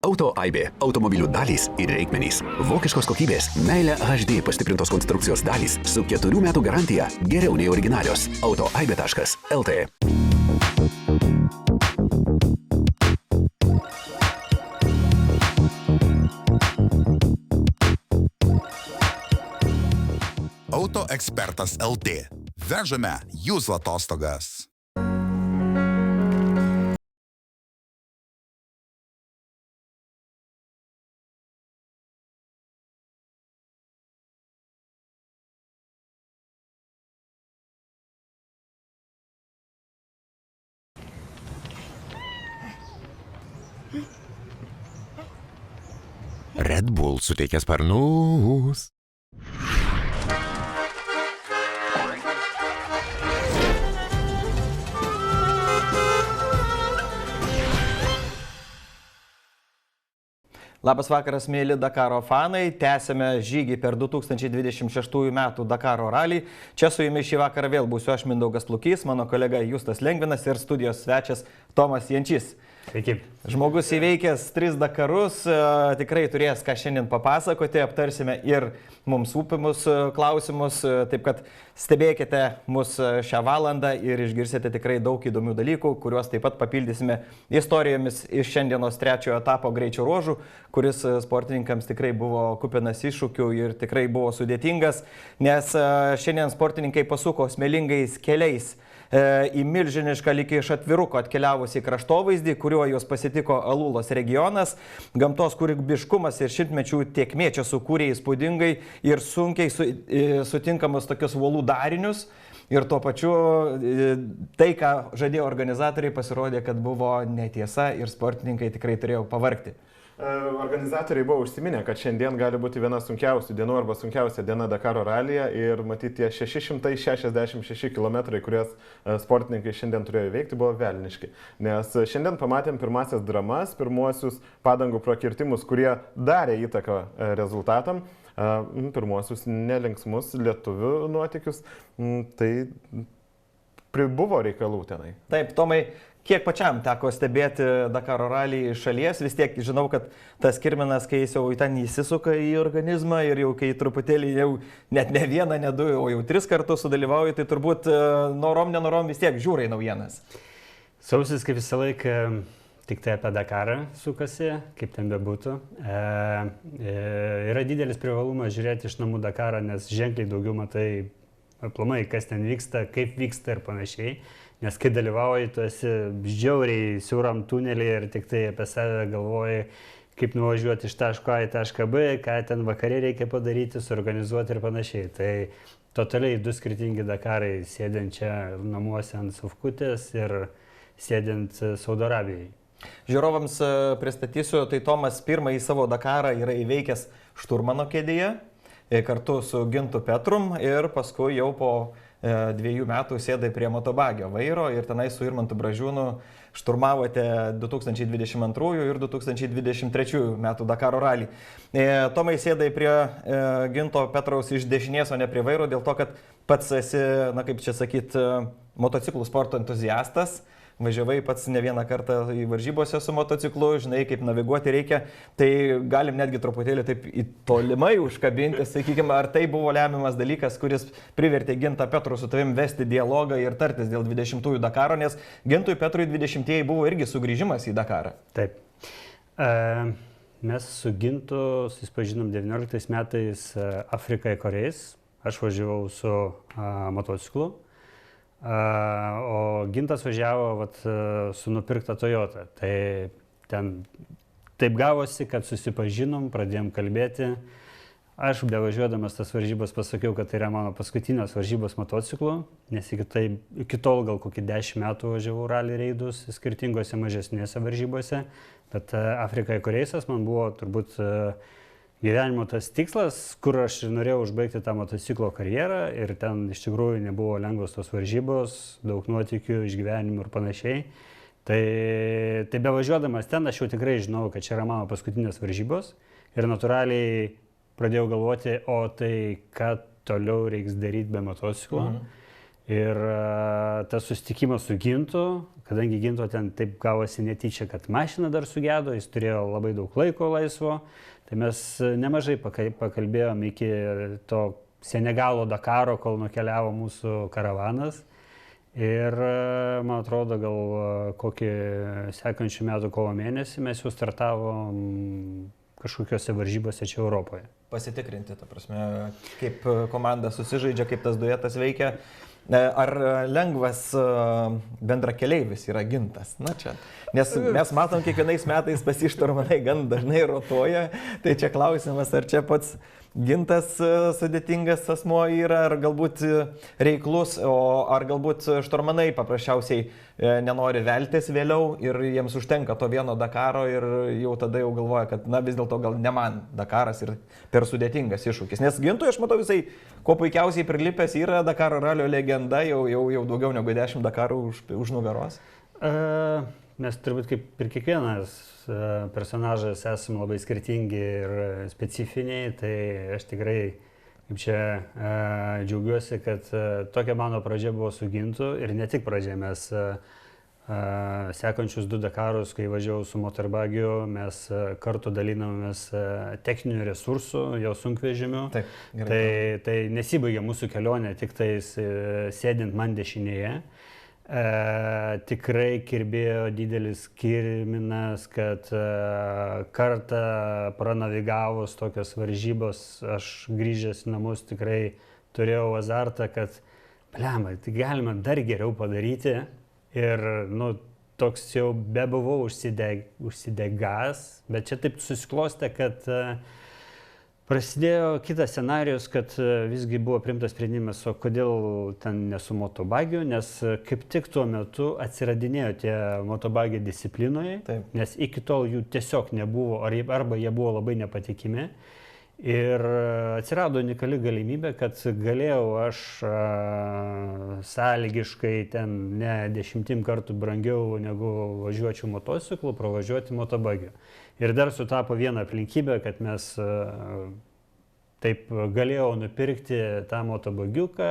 Auto Aibė. Automobilių dalys ir reikmenys. Vokiškos kokybės. Meilė HD pastiprintos konstrukcijos dalys su 4 metų garantija. Geriau nei originalios. autoaibė.lt. Autoekspertas LT. Vežame jūsų atostogas. Red Bull suteikia sparnus. Labas vakaras, mėly Dakaro fanai. Tęsėme žygį per 2026 metų Dakaro ralį. Čia su jumis šį vakarą vėl būsiu aš, Mindaugas Plukys, mano kolega Justas Lengvinas ir studijos svečias Tomas Jančys. Sveiki. Žmogus įveikęs 3 Dakarus, tikrai turės ką šiandien papasakoti, aptarsime ir mums rūpimus klausimus, taip kad stebėkite mus šią valandą ir išgirsite tikrai daug įdomių dalykų, kuriuos taip pat papildysime istorijomis iš šiandienos 3 etapo greičio ruožų, kuris sportininkams tikrai buvo kupinas iššūkių ir tikrai buvo sudėtingas, nes šiandien sportininkai pasuko smėlingais keliais į milžinišką lyg iš atviruko atkeliavusį kraštovaizdį, kuriuo juos pasitiko Alulos regionas. Gamtos kūrybiškumas ir šimtmečių tėkmė čia sukūrė įspūdingai ir sunkiai sutinkamus tokius uolų darinius. Ir tuo pačiu tai, ką žadėjo organizatoriai, pasirodė, kad buvo netiesa ir sportininkai tikrai turėjo pavargti. Organizatoriai buvo užsiminę, kad šiandien gali būti viena sunkiausių dienų arba sunkiausia diena Dakaro ralyje ir matyti tie 666 km, kurias sportininkai šiandien turėjo įveikti, buvo velniški. Nes šiandien pamatėm pirmasias dramas, pirmuosius padangų prakirtimus, kurie darė įtaką rezultatam, pirmuosius nelinksmus lietuvių nuotykius, tai buvo reikalų tenai. Taip, Tomai. Kiek pačiam teko stebėti Dakaro ralį iš šalies, vis tiek žinau, kad tas kirminas, kai jis jau ten įsisuka į organizmą ir jau kai truputėlį jau net ne vieną, ne 2, o jau 3 kartus sudalyvauji, tai turbūt norom, nenorom vis tiek žiūrai naujienas. Sausis kaip visą laiką tik tai apie Dakarą sukasi, kaip ten bebūtų. Yra didelis privalumas žiūrėti iš namų Dakarą, nes ženkliai daugiau matai aplamai, kas ten vyksta, kaip vyksta ir panašiai. Nes kai dalyvauji, tu esi žiauriai siauram tunelį ir tik tai apie save galvoji, kaip nuvažiuoti iš taško A į tašką B, ką ten vakarė reikia padaryti, suorganizuoti ir panašiai. Tai totaliai 2 skirtingi Dakarai, sėdint čia namuose ant sofkutės ir sėdint Saudo Arabijai. Žiūrovams pristatysiu, tai Tomas pirmąjį savo Dakarą yra įveikęs šturmano kėdėje kartu su Gintu Petrum ir paskui jau po 2 metų sėdai prie motobagio vairo ir tenai su Irmantu Bražiūnu šturmavote 2022 ir 2023 metų Dakaro ralį. Tomai sėdai prie Ginto Petraus iš dešinės, o ne prie vairo, dėl to, kad pats esi, na kaip čia sakyt, motociklų sporto entuziastas. Važiavai pats ne vieną kartą į varžybose su motociklu, žinai, kaip naviguoti reikia, tai galim netgi truputėlį taip į tolimai užkabinti, sakykime, ar tai buvo lemiamas dalykas, kuris privertė Gintą Petrų su tavim vesti dialogą ir tartis dėl 20-ųjų Dakaro, nes Gintui Petrui 20-ieji buvo irgi sugrįžimas į Dakarą. Taip. Mes su Gintu susipažinom 19 metais Afrikai Korėjais, aš važiavau su motociklu. O Gintas važiavo su nupirkta Toyota. Tai ten taip gavosi, kad susipažinom, pradėjom kalbėti. Aš bevažiuodamas tas varžybas pasakiau, kad tai yra mano paskutinės varžybos motociklu, nes iki tol gal kokį 10 metų važiavau rally reidus skirtingose mažesnėse varžybose. Bet Afrikai Korėjais man buvo turbūt gyvenimo tas tikslas, kur aš norėjau užbaigti tą motociklo karjerą ir ten iš tikrųjų nebuvo lengvos tos varžybos, daug nuotykių, išgyvenimų ir panašiai. Tai bevažiuodamas ten aš jau tikrai žinau, kad čia yra mano paskutinės varžybos ir natūraliai pradėjau galvoti, o tai ką toliau reiks daryti be motociklo. Ir tas susitikimas su Gintu, kadangi Ginto ten taip gavosi netyčia, kad mašina dar sugedo, jis turėjo labai daug laiko laisvo, tai mes nemažai pakalbėjom iki to Senegalo Dakaro, kol nukeliavo mūsų karavanas. Ir man atrodo, gal kokį sekančių metų kovo mėnesį mes jau startavom kažkokiose varžybose čia Europoje. Pasitikrinti, ta prasme, kaip komanda susižaidžia, kaip tas duetas veikia. Ar lengvas bendrakeleivis yra Gintas? Na čia. Nes mes matom kiekvienais metais pasištormanai gan dažnai rotuoja, tai čia klausimas, ar čia pats Gintas sudėtingas asmuo yra, ar galbūt reiklus, ar galbūt štormanai paprasčiausiai nenori veltis vėliau ir jiems užtenka to vieno Dakaro ir jau tada jau galvoja, kad na vis dėlto gal ne man Dakaras ir per sudėtingas iššūkis. Nes Gintui aš matau visai, kuo puikiausiai prilipęs yra Dakaro ralio legenda, jau daugiau negu 10 Dakarų už nugaros. Mes turbūt kaip ir kiekvienas personažas esame labai skirtingi ir specifiniai, tai aš tikrai kaip čia džiaugiuosi, kad tokia mano pradžia buvo su Gintu ir ne tik pradžia, mes sekančius 2 Dakarus, kai važiavau su motorbagiu, mes kartu dalinamės techninių resursų, jo sunkvežimiu. Taip, tai nesibaigė mūsų kelionė tik tais sėdint man dešinėje. Tikrai kirbėjo didelis kirminas, kad kartą pranavigavus tokias varžybos, aš grįžęs į namus tikrai turėjau azartą, kad blemba, tai galima dar geriau padaryti ir toks jau bebuvau užsidegęs, bet čia taip susiklostė, kad prasidėjo kitas scenarijus, kad visgi buvo priimtas sprendimas, o kodėl ten nesu motobagiu, nes kaip tik tuo metu atsiradinėjo tie motobagiai disciplinoje, Taip. Nes iki tol jų tiesiog nebuvo, arba jie buvo labai nepatikimi. Ir atsirado unikali galimybė, kad galėjau aš sąlygiškai ten ne 10 kartų brangiau negu važiuočiau motociklu, pravažiuoti motobagiu. Ir dar sutapo vieną aplinkybę, kad mes taip galėjau nupirkti tą motobagiuką,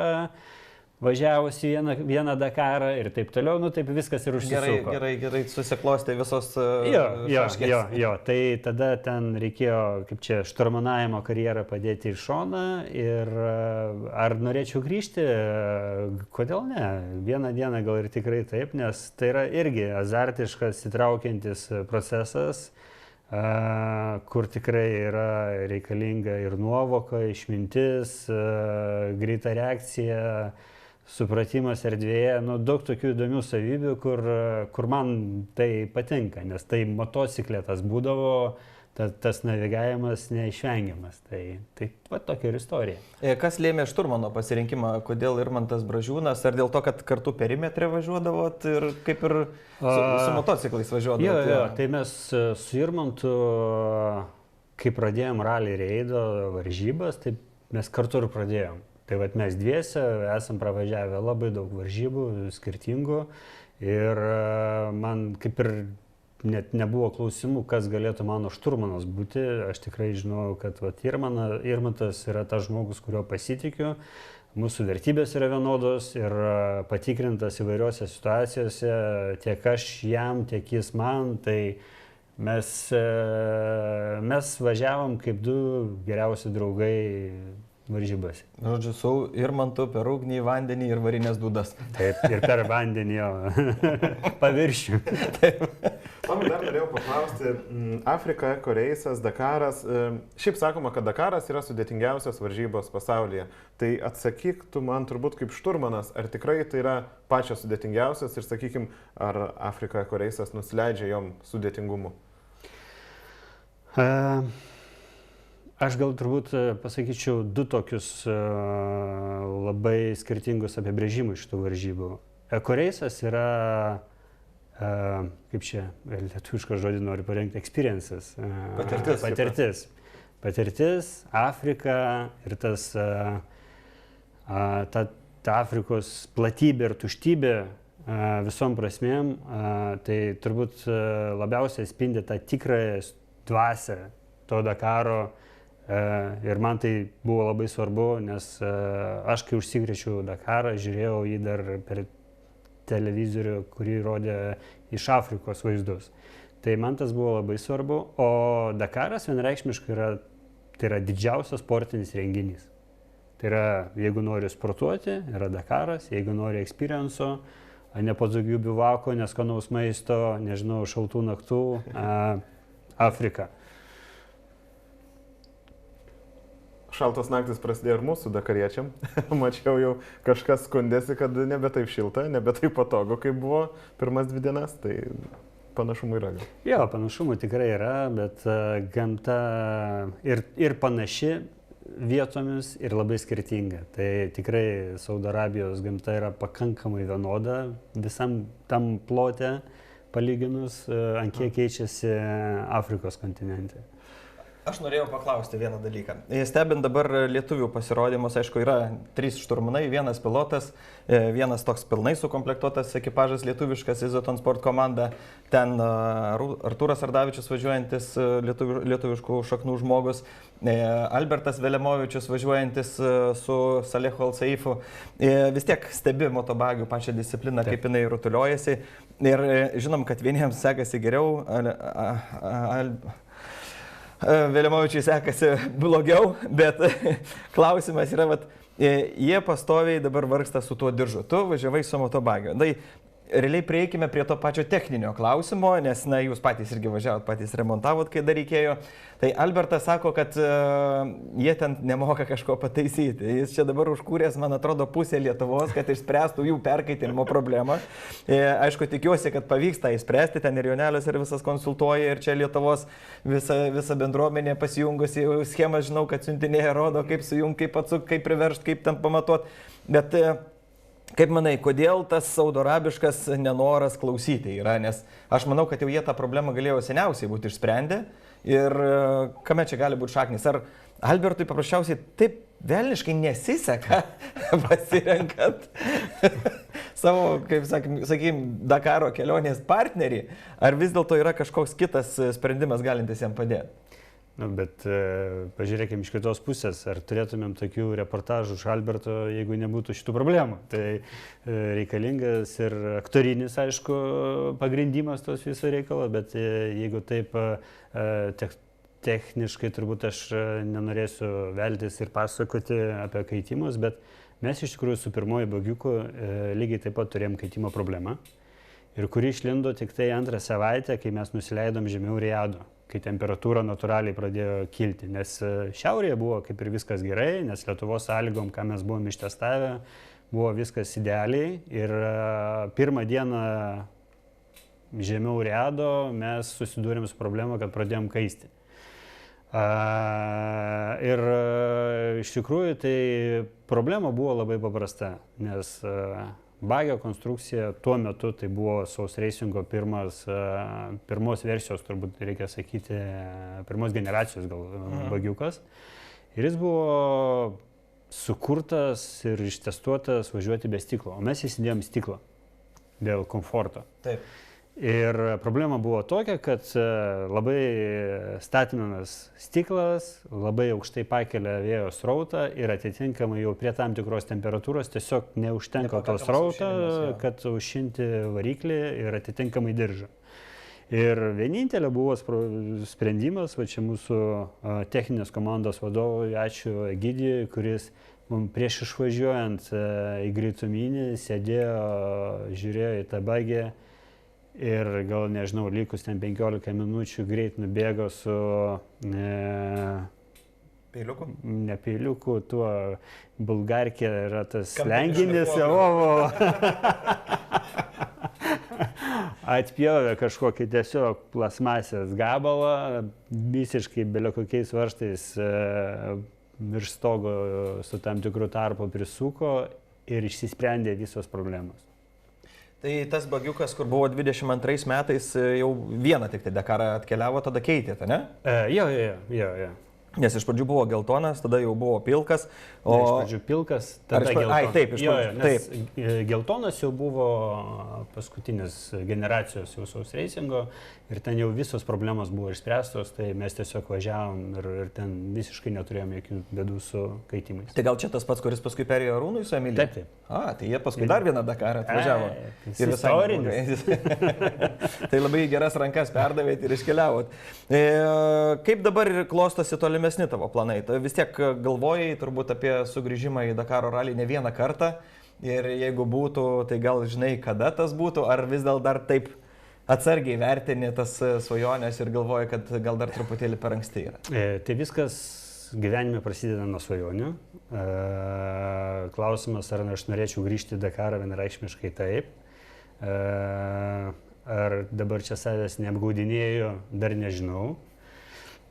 važiavusi vieną Dakarą ir taip toliau, taip viskas ir užsisuko. Gerai, susiklostė visos šaškės. Jo, tai tada ten reikėjo, kaip čia, štormanavimo karjerą padėti į šoną ir ar norėčiau grįžti, kodėl ne, vieną dieną gal ir tikrai taip, nes tai yra irgi azartiškas, įtraukiantis procesas, kur tikrai yra reikalinga ir nuovoka, išmintis, greita reakcija, supratimas erdvėje, daug tokių įdomių savybių, kur man tai patinka, nes tai motocikletas būdavo, tas navigavimas neišvengiamas. Tai va tokia ir istorija. Kas lėmė šturmano pasirinkimą, kodėl Irmantas Bražiūnas, ar dėl to, kad kartu perimetre važiuodavot ir kaip ir su motociklais važiuodavot? Jo, tai mes su Irmantu, kai pradėjom rally reido varžybas, tai mes kartu ir pradėjom. Tai vat mes dviese esam pravažiavę labai daug varžybų, skirtingų ir man kaip ir net nebuvo klausimų, kas galėtų mano šturmanas būti. Aš tikrai žinau, kad vat Irmantas yra tas žmogus, kurio pasitikiu. Mūsų vertybės yra vienodos ir patikrintas įvairiose situacijose, tiek aš jam, tiek jis man. Tai mes važiavom kaip 2 geriausi draugai varžybas. Žodžiu, su Irmantu per ugnį, vandenį ir varinės dūdas. Taip, ir per vandenį jo paviršių. Tomai, dar norėjau paklausti, Afrika, Eko reisas, Dakaras. Šiaip sakoma, kad Dakaras yra sudėtingiausios varžybos pasaulyje. Tai atsakyk tu man turbūt kaip šturmanas, ar tikrai tai yra pačios sudėtingiausios ir sakykim, ar Afrika, Eko reisas nusileidžia jom sudėtingumu? Aš gal turbūt pasakyčiau 2 tokius labai skirtingus apibrėžimus šitų varžybų. Eko reisas yra, kaip čia, lietuvišką žodį noriu parengti, experiences. Patirtis, Afrika ir ta Afrikos platybė ir tuštybė visom prasmėm, tai turbūt labiausiai spindi tą tikrąją dvasią to Dakaro, Ir man tai buvo labai svarbu, nes aš kai užsikrėčiau Dakarą, žiūrėjau jį dar per televizorių, kurį rodė iš Afrikos vaizdus. Tai man tas buvo labai svarbu, o Dakaras vienareikšmiškai yra didžiausias sportinis renginys. Tai yra, jeigu nori sportuoti, yra Dakaras, jeigu nori experience'o, nepatogių bivako, neskanaus maisto, nežinau, šaltų naktų, Afrika. Šaltos naktis prasidėjo ir mūsų dakariečiam. Mačiau jau kažkas skundėsi, kad nebe taip šilta, nebe taip patogu, kaip buvo pirmas 2 dienas. Tai panašumų yra. Jo, panašumų tikrai yra, bet gamta ir panaši vietomis ir labai skirtinga. Tai tikrai Saudo Arabijos gamta yra pakankamai vienoda visam tam plote palyginus, ant kiek keičiasi Afrikos kontinente. Aš norėjau paklausti vieną dalyką. Stebint dabar lietuvių pasirodymus, aišku, yra 3 šturmanai, 1 pilotas, 1 toks pilnai sukomplektuotas ekipažas lietuviškas Izoton Sport komanda, ten Artūras Ardavičius važiuojantis lietuviškų šaknų žmogus, Albertas Velemovičius važiuojantis su Salehu Al-Saifu. Vis tiek stebi motobagių pačią discipliną, kaip jinai rutuliojasi. Ir žinom, kad vieniems sekasi geriau, Velemovičiui sekasi blogiau, bet klausimas yra, jie pastoviai dabar vargsta su tuo diržu. Tu važiavai su motobagiu. Tai realiai prieikime prie to pačio techninio klausimo, nes jūs patys irgi važiavot, patys remontavot, kai dar reikėjo. Tai Albertas sako, kad jie ten nemoka kažko pataisyti. Jis čia dabar užkūrės, man atrodo, pusę Lietuvos, kad išspręstų jų perkaitinimo problemą. Aišku, tikiuosi, kad pavyks tą išspręsti, ten ir Jonelius ir visas konsultuoja, ir čia Lietuvos visa bendruomenė pasijungusi, schemą žinau, kad siuntinėje rodo, kaip sujungti, kaip atsukti, kaip priveršti, kaip ten pamatuoti. Bet kaip manai, kodėl tas saudoarabiškas nenoras klausyti yra? Nes aš manau, kad jau jie tą problemą galėjo seniausiai būti išsprendę. Ir kame čia gali būti šaknis? Ar Albertui paprasčiausiai taip velniškai nesiseka pasirenkant savo, kaip sakym, Dakaro kelionės partnerį? Ar vis dėlto yra kažkoks kitas sprendimas galintis jam padėti? Bet pažiūrėkime iš kitos pusės, ar turėtumėm tokių reportažų iš Alberto, jeigu nebūtų šitų problemų. Tai reikalingas ir aktorinis, aišku, pagrindimas tos viso reikalo, bet jeigu taip techniškai turbūt aš nenorėsiu veltis ir pasakoti apie kaitimus, bet mes iš tikrųjų su pirmoju bagiuku lygiai taip pat turėjom kaitimo problemą, ir kuri išlindo tik tai 2 savaitę, kai mes nusileidom žemiau Riado, kai temperatūra natūraliai pradėjo kilti, nes šiaurėje buvo kaip ir viskas gerai, nes Lietuvos sąlygom, ką mes buvom ištestavę, buvo viskas idealiai, ir pirmą dieną žemiau Riado mes susidūrėm su problema, kad pradėjom kaisti. Ir iš tikrųjų tai problema buvo labai paprasta, nes bagio konstrukcija tuo metu tai buvo South Racingo pirmos versijos, turbūt reikia sakyti, pirmos generacijos gal bagiukas. Ir jis buvo sukurtas ir ištestuotas važiuoti be stiklo, o mes įsidėjom stiklą dėl komforto. Taip. Ir problema buvo tokia, kad labai statinamas stiklas, labai aukštai pakelia vėjo srautą ir atitinkamai jau prie tam tikros temperatūros tiesiog neužtenka to srauto, kad aušinti variklį ir atitinkamai diržą. Ir vienintelė buvo sprendimas, va čia mūsų techninės komandos vadovui, ačiū Egidijui, kuris mums prieš išvažiuojant į Greitumynį sėdėjo, žiūrėjo į tą bagį. Ir gal, nežinau, likus ten 15 minučių greit nubėgo su peiliuku? Ne peiliuku, tuo bulgarkė yra tas lenginis, atpjovė kažkokį tiesiog plasmasės gabalą, visiškai belio kokiais varžtais virš stogo su tam tikru tarpu prisuko ir išsisprendė visos problemos. Tai tas bagiukas, kur buvo 22 metais, jau vieną tik tai Dakarą atkeliavo, tada keitėte, ne? Jo. Nes iš pradžių buvo geltonas, tada jau buvo pilkas. O iš pradžių pilkas, tada geltonas. Ai, taip, iš pradžių. Taip. Geltonas jau buvo paskutinis generacijos jau Saus Racingo ir ten jau visos problemos buvo išspręstos, tai mes tiesiog važiavom ir ten visiškai neturėjome jokių bėdų su kaitimais. Tai gal čia tas pats, kuris paskui perėjo Arūnui su Emilija? Taip, taip. Tai jie paskui dar vieną Dakarą atvažiavo. Ir istorinis. Tai labai geras rankas perdavėt ir iškeliavot. Kaip dabar klostosi tolimesni tavo planai? Tai vis tiek galvojai turbūt apie sugrįžimą į Dakaro ralį ne vieną kartą. Ir jeigu būtų, tai gal žinai, kada tas būtų, ar vis dėl dar taip atsargiai vertini tas svajonės ir galvoji, kad gal dar truputėlį per anksti yra? Tai viskas gyvenime prasideda nuo svajonių. Klausimas, ar aš norėčiau grįžti į Dakarą, vienareikšmiškai taip. Ar dabar čia savęs neapgaudinėjau, dar nežinau.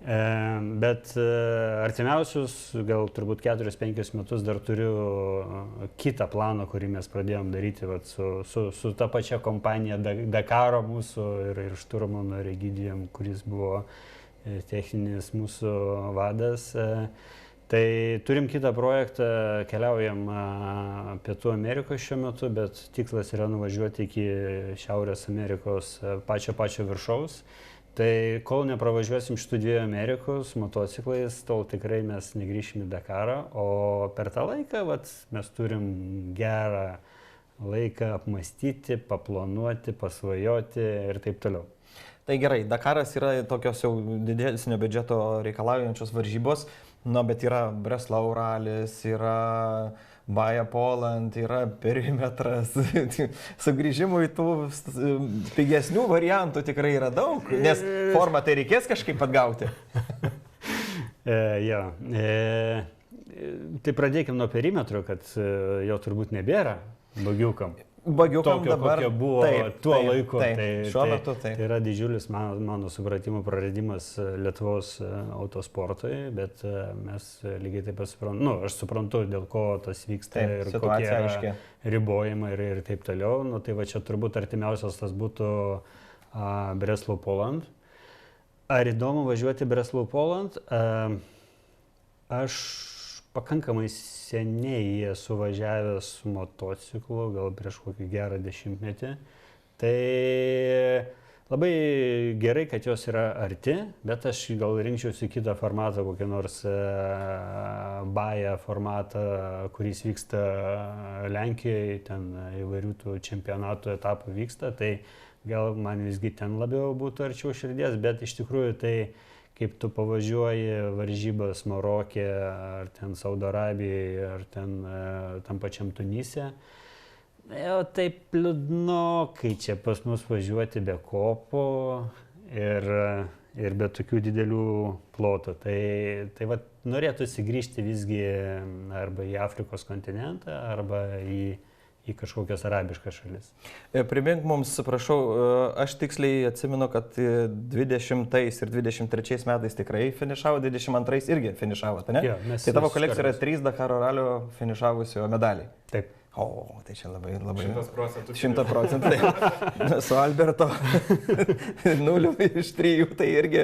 Bet artimiausius, gal turbūt 4-5 metus dar turiu kitą planą, kurį mes pradėjom daryti su ta pačia kompanija Dakaro mūsų ir Šturmanu Egidijum, kuris buvo techninis mūsų vadas. Tai turim kitą projektą, keliaujam Pietų Amerikos šiuo metu, bet tikslas yra nuvažiuoti iki Šiaurės Amerikos pačio viršaus. Tai kol nepravažiuosim šitų 2 Amerikos motociklais, tol tikrai mes negrįšim į Dakarą, o per tą laiką mes turim gerą laiką apmastyti, paplanuoti, pasvajoti ir taip toliau. Tai gerai, Dakaras yra tokios jau didesnio biudžeto reikalaujančios varžybos, bet yra Breslau ralis, yra Baja Poland, yra perimetras. Sugrįžimų į tų pigesnių variantų tikrai yra daug, nes formą tai reikės kažkaip atgauti. Tai pradėkime nuo perimetro, kad jo turbūt nebėra bagiukam. Bagiukam tokio, dabar buvo tuo laiku. Šiuo metu tai. Tai yra didžiulis mano supratimo praradimas Lietuvos autosportui, bet mes lygiai taip pat suprantu, aš suprantu, dėl ko tas vyksta ir kokie yra ribojimai ir taip toliau. Tai va čia turbūt artimiausias tas būtų Breslau Poland. Ar įdomu važiuoti Breslau Poland? Aš pakankamai seniai esu važiavęs su motociklu, gal prieš kokį gerą 10-metį. Tai labai gerai, kad jos yra arti, bet aš gal rinkčiausi kitą formatą, kokį nors Baja formatą, kuris vyksta Lenkijoje, ten įvairių tų čempionatų etapų vyksta, tai gal man visgi ten labiau būtų arčiau širdies, bet iš tikrųjų tai kaip tu pavažiuoji varžybas Marokė, ar ten Saudo Arabijoje, ar ten tam pačiam Tunise. Jau taip liūdno, kai čia pas mus važiuoti be kopų ir be tokių didelių plotų. Tai va, norėtųsi grįžti visgi arba į Afrikos kontinentą, arba į kažkokias arabiškas šalis. Primink mums, prašau, aš tiksliai atsimenu, kad 20 ir 23 metais tikrai finišavo, 22 irgi finišavo, ne? Jo, tai tavo kolekcija yra 3 Dakaro ralio finišavusio medaliai. Taip. O, tai čia labai... 100%. 100%. Su Alberto 0 iš 3, tai irgi,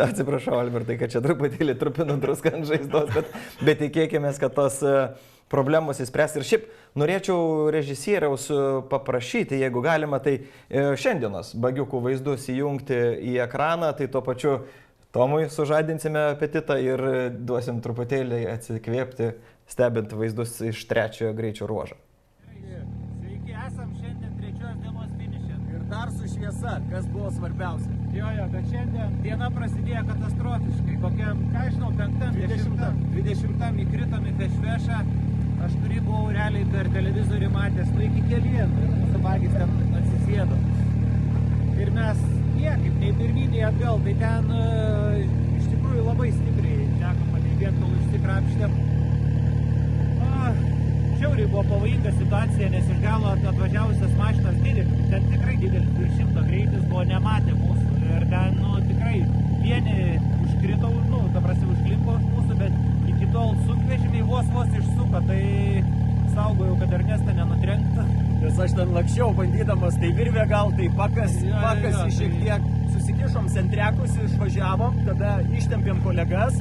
atsiprašau Albertai, kad čia truputėlį trupinu druską ant žaizdos, bet tikėkime, kad tos problemos įspręs. Ir šiaip norėčiau režisieriaus paprašyti, jeigu galima, tai šiandienos bagiukų vaizdus įjungti į ekraną, tai tuo pačiu Tomui sužadinsime apetitą ir duosim truputėlį atsikvėpti, stebint vaizdus iš 3 greičio ruožo. Sveiki, esam šiandien 3 dienos finiše. Ir dar su šviesa, kas buvo svarbiausia. Jo, bet šiandien diena prasidėjo katastrofiškai. Kokiam, ką žinau, 20 įkritom į Fešvešą. Aš kurį buvau realiai per televizorių matęs, iki kelienų. Ir mūsų bagis ten atsisėdo. Ir mes niekaip, nei pirmyn, nei atgal. Tai ten iš tikrųjų labai stipriai teko padirbėti, kol išsikrapštėm. Žiauriai buvo pavojinga situacija, nes iš galo atvažiavusias mašinas didelis, ten tikrai didelis 200 greitis buvo, nematė mūsų. Ir ten, tikrai vieni užkrito, ta prasme užklimpo už mūsų, bet iki tol sunkvežimiai vos išsuko, tai saugojau, kad Ernestą nenutrenktų. Nes aš ten lakščiau bandydamas, tai virvė gal, tai pakas šiek tiek. Susikišom centrekus, išvažiavom, tada ištempėm kolegas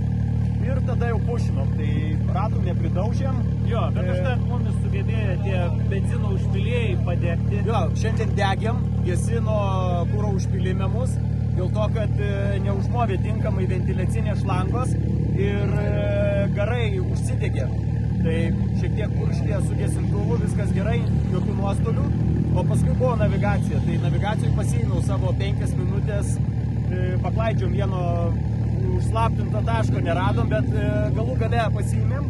ir tada jau pušinom, tai ratų nepridaužėm. Jo, bet užtat mumis sugebėjo tie benzino užpilėjai padegti. Jo, šiandien degiam, gesino kūro užpilime mus, dėl to, kad neužmovė tinkamai ventiliacinės šlangos ir garai užsidegė. Tai šiek tiek purškė su gesintuvu, viskas gerai, jokių nuostolių. O paskui buvo navigacija. Tai navigacijai pasiėmiau savo 5 minutės, paklaidžiom vieno užslaptinto taško neradom, bet galų gale pasiėmėm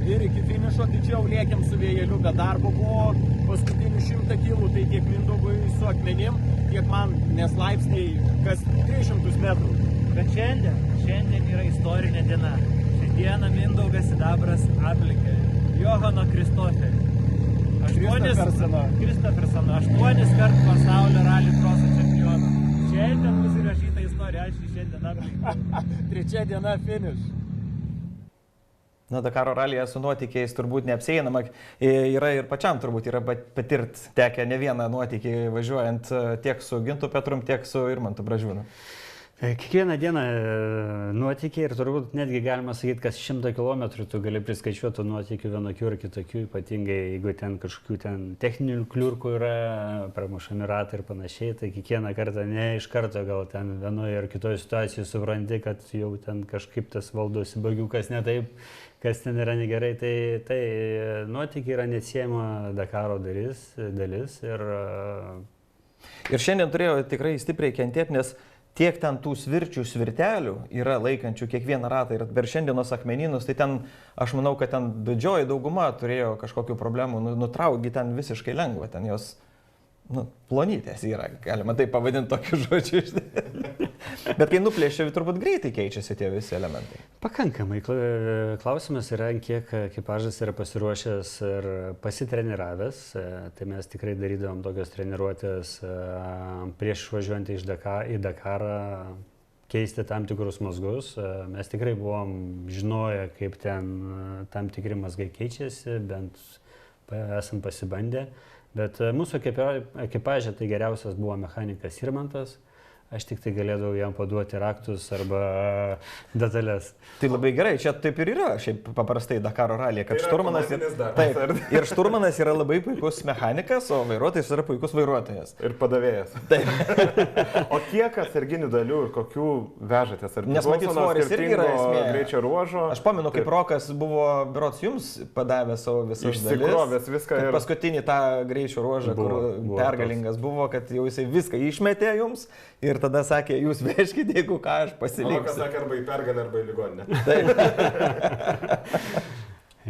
ir iki finišo, tai čia jau lėkiam su vėjeliu, bet darbo buvo paskutinių 100 kilų, tai tiek Mindaugui su akmenim, tiek man, nes laipsniai kas 300 metrų. Bet šiandien yra istorinė diena. Šiandieną Mindaugas sidabras aplenkė Johano Kristoferį. Kristofersoną, 8 kartų pasaulio rally kroso čempioną. Šiandien bus įrašyta istorija, aš šiandien aplenkiau. 3 diena finiš. Na, Dakaro ralyje su nuotykiais turbūt neapsieinama. Yra ir pačiam turbūt yra patirt tekę ne vieną nuotykį važiuojant tiek su Gintu Petrum, tiek su Irmantu Bražiūnu. Kiekvieną dieną nuotykiai ir turbūt netgi galima sakyti, kas 100 km tu gali priskaičiuoti nuotykių vienokių ir kitokių, ypatingai jeigu ten kažkokių ten techninių kliurkų yra, pramušami ratai ir panašiai, tai kiekvieną kartą ne iš karto gal ten vienoje ar kitoje situacijoje supranti, kad jau ten kažkaip tas valdosi bagiukas ne taip, kas ten yra negerai, tai nuotykiai yra neatsiejama Dakaro dalis Ir šiandien turėjau tikrai stipriai kentėti, nes tiek ten tų svirčių svirtelių yra laikančių kiekvieną ratą ir per šiandienos akmenynus, tai ten, aš manau, kad ten didžioji dauguma turėjo kažkokių problemų, nutraukti ten visiškai lengva, ten jos plonytės yra, galima tai pavadinti tokiu žodžiu. Bet kai nuplėšia, turbūt greitai keičiasi tie visi elementai. Pakankamai. Klausimas yra, kiek ekipažas yra pasiruošęs ir pasitreniravęs. Tai mes tikrai darydavom tokios treniruotės prieš išvažiuojant į Dakarą, keisti tam tikrus mazgus. Mes tikrai buvom žinoję, kaip ten tam tikri mazgai keičiasi, bent esam pasibandę. Bet mūsų ekipažė tai geriausias buvo mechanikas Irmantas. Aš tik tai galėdavau jam paduoti raktus arba detalės. Tai labai gerai, čia taip ir yra, šiaip paprastai Dakaro ralyje, kad šturmanas ir šturmanas yra labai puikus mechanikas, o vairuotojas yra puikus vairuotojas. Ir padavėjas. Taip. O kiek atsarginių dalių ir kokių vežatės? Nes matyt, svoris irgi yra esmė. Greičio ruožo. Aš pamenu, kaip Rokas buvo berods jums padavęs savo visas dalis. Išsikrovęs viską. Ir paskutinį tą greičio ruožą, kur pergalingas buvo, kad jau jisai viską išmetė jums. Ir tada sakė, jūs vežkite, jeigu ką, aš pasiliksiu. Rokas sakė, arba į pergalę, arba į ligoninę. Taip.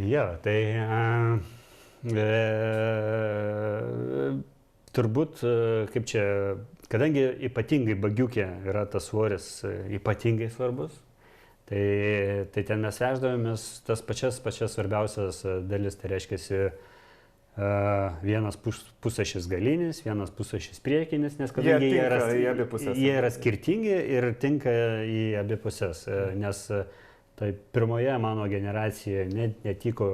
Jo, tai turbūt, kaip čia, kadangi ypatingai bagiukė yra tas svoris ypatingai svarbus, tai ten mes veždavomės tas pačias svarbiausias dalis, tai reiškiasi vienas pusašis galinis, vienas pusašis priekinis, nes kadangi jie yra skirtingi ir tinka į abi pusės, nes tai pirmoje mano generacija netiko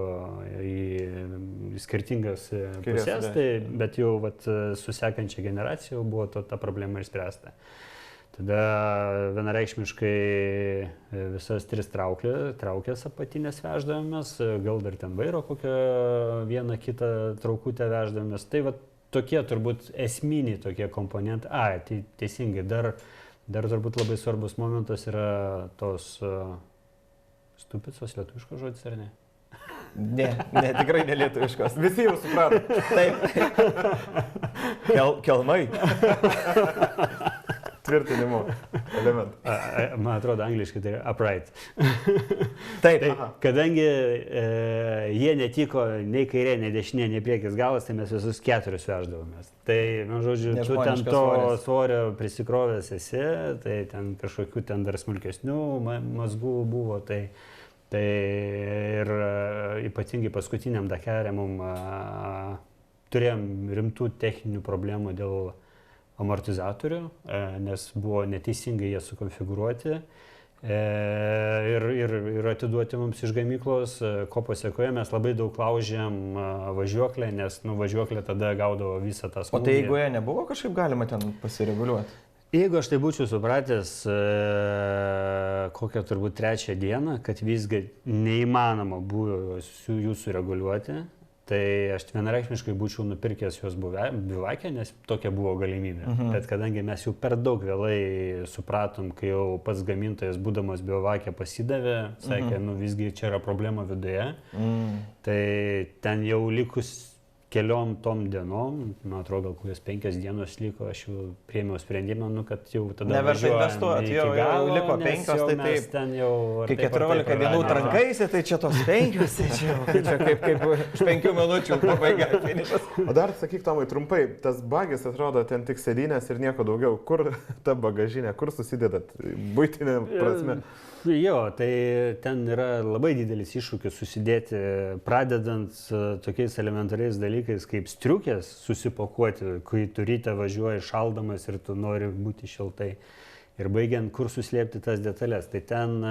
į skirtingas pusės, bet jau su sekančia generacija buvo ta problema išspręsta. Tada vienareikšmiškai visas 3 traukės apatinės veždavomės, gal dar ten vairo kokią vieną kitą traukutę veždavomės. Tai tokie turbūt esminiai tokie komponentai. Tai teisingai, dar turbūt labai svarbus momentas yra tos stupicos, lietuviškos žodis, ar ne? Ne, tikrai nelietuviškos. Visi jau suprato. Taip. Kelmai. Tvirtinimo elementų. Man atrodo, angliškai tai upright. Taip. Kadangi jie netiko nei kairė, nei dešinė, nei priekis galas, tai mes visus 4 veždavomės. Tai, žodžiu, tu ten to svorio prisikrovęs esi, tai ten kažkokių ten dar smulkesnių mazgų buvo, tai ir ypatingai paskutiniam Dakare turėjom rimtų techninių problemų dėl amortizatorių, nes buvo neteisingai jie sukonfigūruoti ir atiduoti mums iš gamyklos, ko pasekoje mes labai daug laužėm važiuoklę, nes važiuoklė tada gaudavo visą tą smūgį. O tai eigoje nebuvo kažkaip galima ten pasireguliuoti? Jeigu aš tai būčiau supratęs kokią turbūt 3 dieną, kad visgi neįmanoma buvo jų sureguliuoti, tai aš vienareikšmiškai būčiau nupirkęs juos bivakę, nes tokia buvo galimybė. Bet kadangi mes jau per daug vėlai supratom, kai jau pats gamintojas, būdamas bivakę, pasidavė, sakė, nu visgi čia yra problema viduje, tai ten jau likus keliom tom dienom, man atrodo, gal kokios 5 dienos liko, aš jau priėmiau sprendimą, nu, kad jau tada neverta investuoti, jau liko 5, tai taip, ten jau... Kai 14 dienų trankaisi, tai čia tos 5, tai čia kaip už 5 minučių pabaiga finišas. O dar sakyk, Tomai, trumpai, tas bagis atrodo ten tik sėdynės ir nieko daugiau. Kur ta bagažinė, kur susidedat buitinė prasme? Jo, tai ten yra labai didelis iššūkis susidėti, pradedant tokiais elementariais dalykais kaip striukės susipakuoti, kai tu ryte važiuoji šaldamas ir tu nori būti šiltai. Ir baigiant, kur suslėpti tas detalės. Tai ten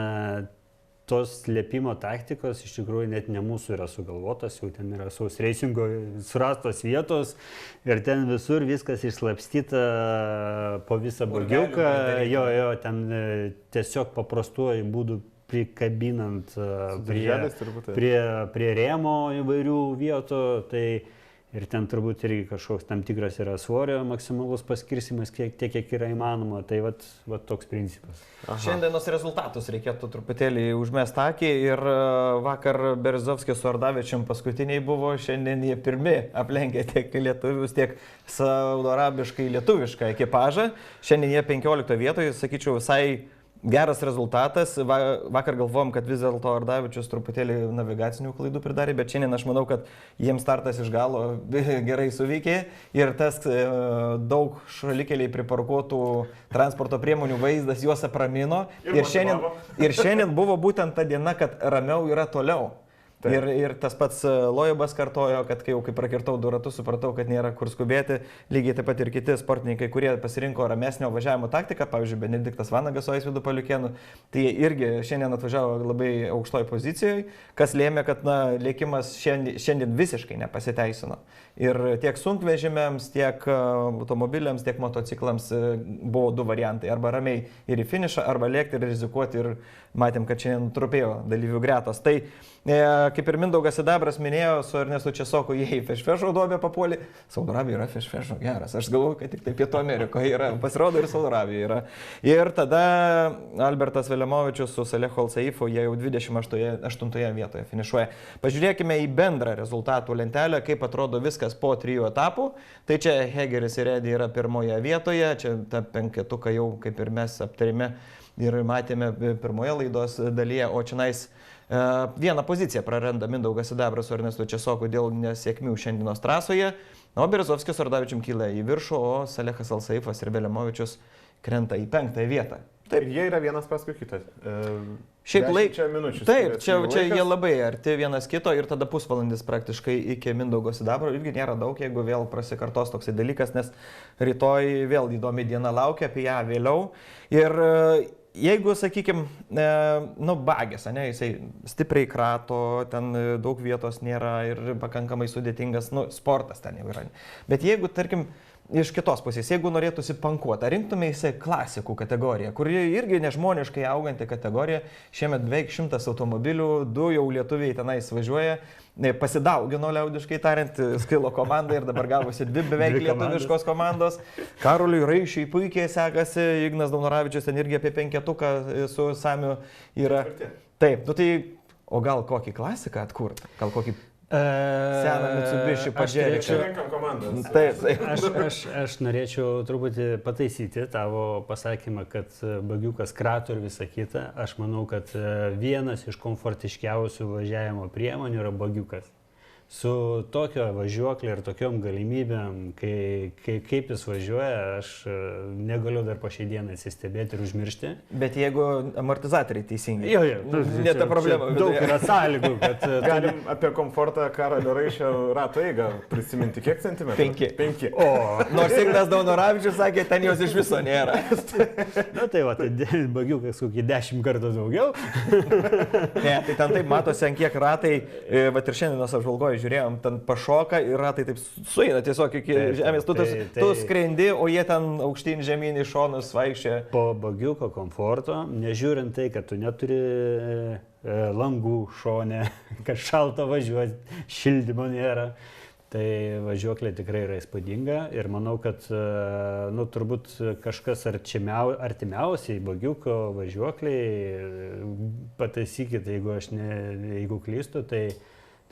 tos slėpimo taktikos iš tikrųjų net ne mūsų yra sugalvotos, jau ten yra Saus Reisingo surastos vietos ir ten visur viskas išslapstyta po visą bagiuką. Jo, ten tiesiog paprastuoju būdu prikabinant prie rėmo įvairių vietų. Tai ir ten turbūt irgi kažkoks tam tikras yra svorio maksimalus paskirsimas, tiek kiek yra įmanoma. Tai vat toks principas. Šiandienos rezultatus reikėtų truputėlį užmest akį ir vakar Berezovskis su Ardavičium paskutiniai buvo, šiandien jie pirmi aplenkė tiek lietuvius, tiek saudoarabiškai lietuvišką ekipažą. Šiandien jie 15 vietoje, sakyčiau, visai geras rezultatas. Vakar galvojom, kad vis dėlto Ardavičius truputėlį navigacinių klaidų pridarė, bet šiandien aš manau, kad jiems startas iš galo gerai suveikė ir tas daug šalikeliai priparkuotų transporto priemonių vaizdas juos apramino. Ir šiandien buvo būtent ta diena, kad ramiau yra toliau. Ir tas pats Lojubas kartojo, kad kai jau prakirtau 2 ratus, supratau, kad nėra kur skubėti. Lygiai taip pat ir kiti sportininkai, kurie pasirinko ramesnio važiavimo taktiką, pavyzdžiui, Benediktas Vanagas su Aisvydu Paliukėnu, tai irgi šiandien atvažiavo labai aukštoj pozicijoje, kas lėmė, kad lėkimas šiandien visiškai nepasiteisino. Ir tiek sunkvežimiams, tiek automobiliams, tiek motociklams buvo 2 variantai. Arba ramiai ir į finišą, arba lėkti ir rizikuoti. Ir matėm, kad šiandien trupėjo dalyvių gretos. Tai kaip ir Mindaugas Sidabras minėjo, su Ernestu Česoku jie į Fešfešo duobę papuolė. Saudo Arabija yra Fešfešo geras. Aš galvoju, kad tik tai Pietų Amerikoje yra. Pasirodo ir Saudo Arabija yra. Ir tada Albertas Velemovičius su Salehu Al-Saifu, jie jau 28 vietoje finišuoja. Pažiūrėkime į bendrą rezultatų lentelę, kaip atrodo viskas po 3 etapų. Tai čia Hegeris ir Edi yra 1 vietoje. Čia ta 5 jau kaip ir mes aptarėme ir matėme 1 laidos dalyje, o čionais 1 poziciją praranda Mindaugas Sidabras su Ernestu Česoku dėl nesėkmių šiandienos trasoje, o Berezovskis su Ardavičium kyla į viršų, o Salehas Al-Saifas ir Velemovičius krenta į 5 vietą. Taip, jie yra vienas paskui kitą. Šiaip minučių. Taip, čia jie labai arti vienas kito ir tada pusvalandis praktiškai iki Mindaugo Sidabro. Irgi nėra daug, jeigu vėl prasikartos toksai dalykas, nes rytoj vėl įdomi diena laukia, apie ją vėliau. Ir jeigu, sakykime, bagės, jisai stipriai krato, ten daug vietos nėra ir pakankamai sudėtingas, sportas ten jau yra. Bet jeigu, tarkim, iš kitos pusės, jeigu norėtųsi pankuoti, ar rinktume įsai klasikų kategoriją, kuri irgi nežmoniškai auganti kategorija, šiemet beveik 100 automobilių, 2 jau lietuviai tenais važiuoja, pasidaugino liaudiškai tariant, skilo komanda ir dabar gavosi 2 beveik lietuviškos komandos. Karoliui Raišiui puikiai sekasi, Ignas Daunoravičius ten irgi apie 5 su Samiu yra. Taip, tai o gal kokį klasiką atkurt, gal kokį seną Mitsubishi Pajero. Aš norėčiau truputį pataisyti tavo pasakymą, kad bagiukas krato ir visa kita. Aš manau, kad vienas iš komfortiškiausių važiavimo priemonių yra bagiukas. Su tokio važiuoklė ir tokiom galimybėm, kaip jis važiuoja, aš negaliu dar po šiai dieną atsistebėti ir užmiršti. Bet jeigu amortizatoriai teisingai. Jo, ne ta problema. Daug yra sąlygų, kad... Galim apie komfortą Karolio Raišio rato eigą prisiminti. Kiek centimetrų? 5. O, nors Ignas Daunoravičius sakė, ten jos iš viso nėra. Na tai va, tai bagiukas kokį 10 kartų daugiau. Ne, tai ten taip matosi, ant kiek ratai, va ir šiandienos apžvalgoje pradžioj žiūrėjom, ten pašoka ir ratai taip sueina tiesiog iki žemės, tu skrendi, o jie ten aukštyn žemyn į šonus vaikščia. Po bagiuko komforto, nežiūrint tai, kad tu neturi langų šone, kad šalta važiuoti, šildymo nėra. Tai važiuoklė tikrai yra įspūdinga ir manau, kad turbūt kažkas artimiausiai bagiuko važiuokliai, pataisykit, jeigu klystu, tai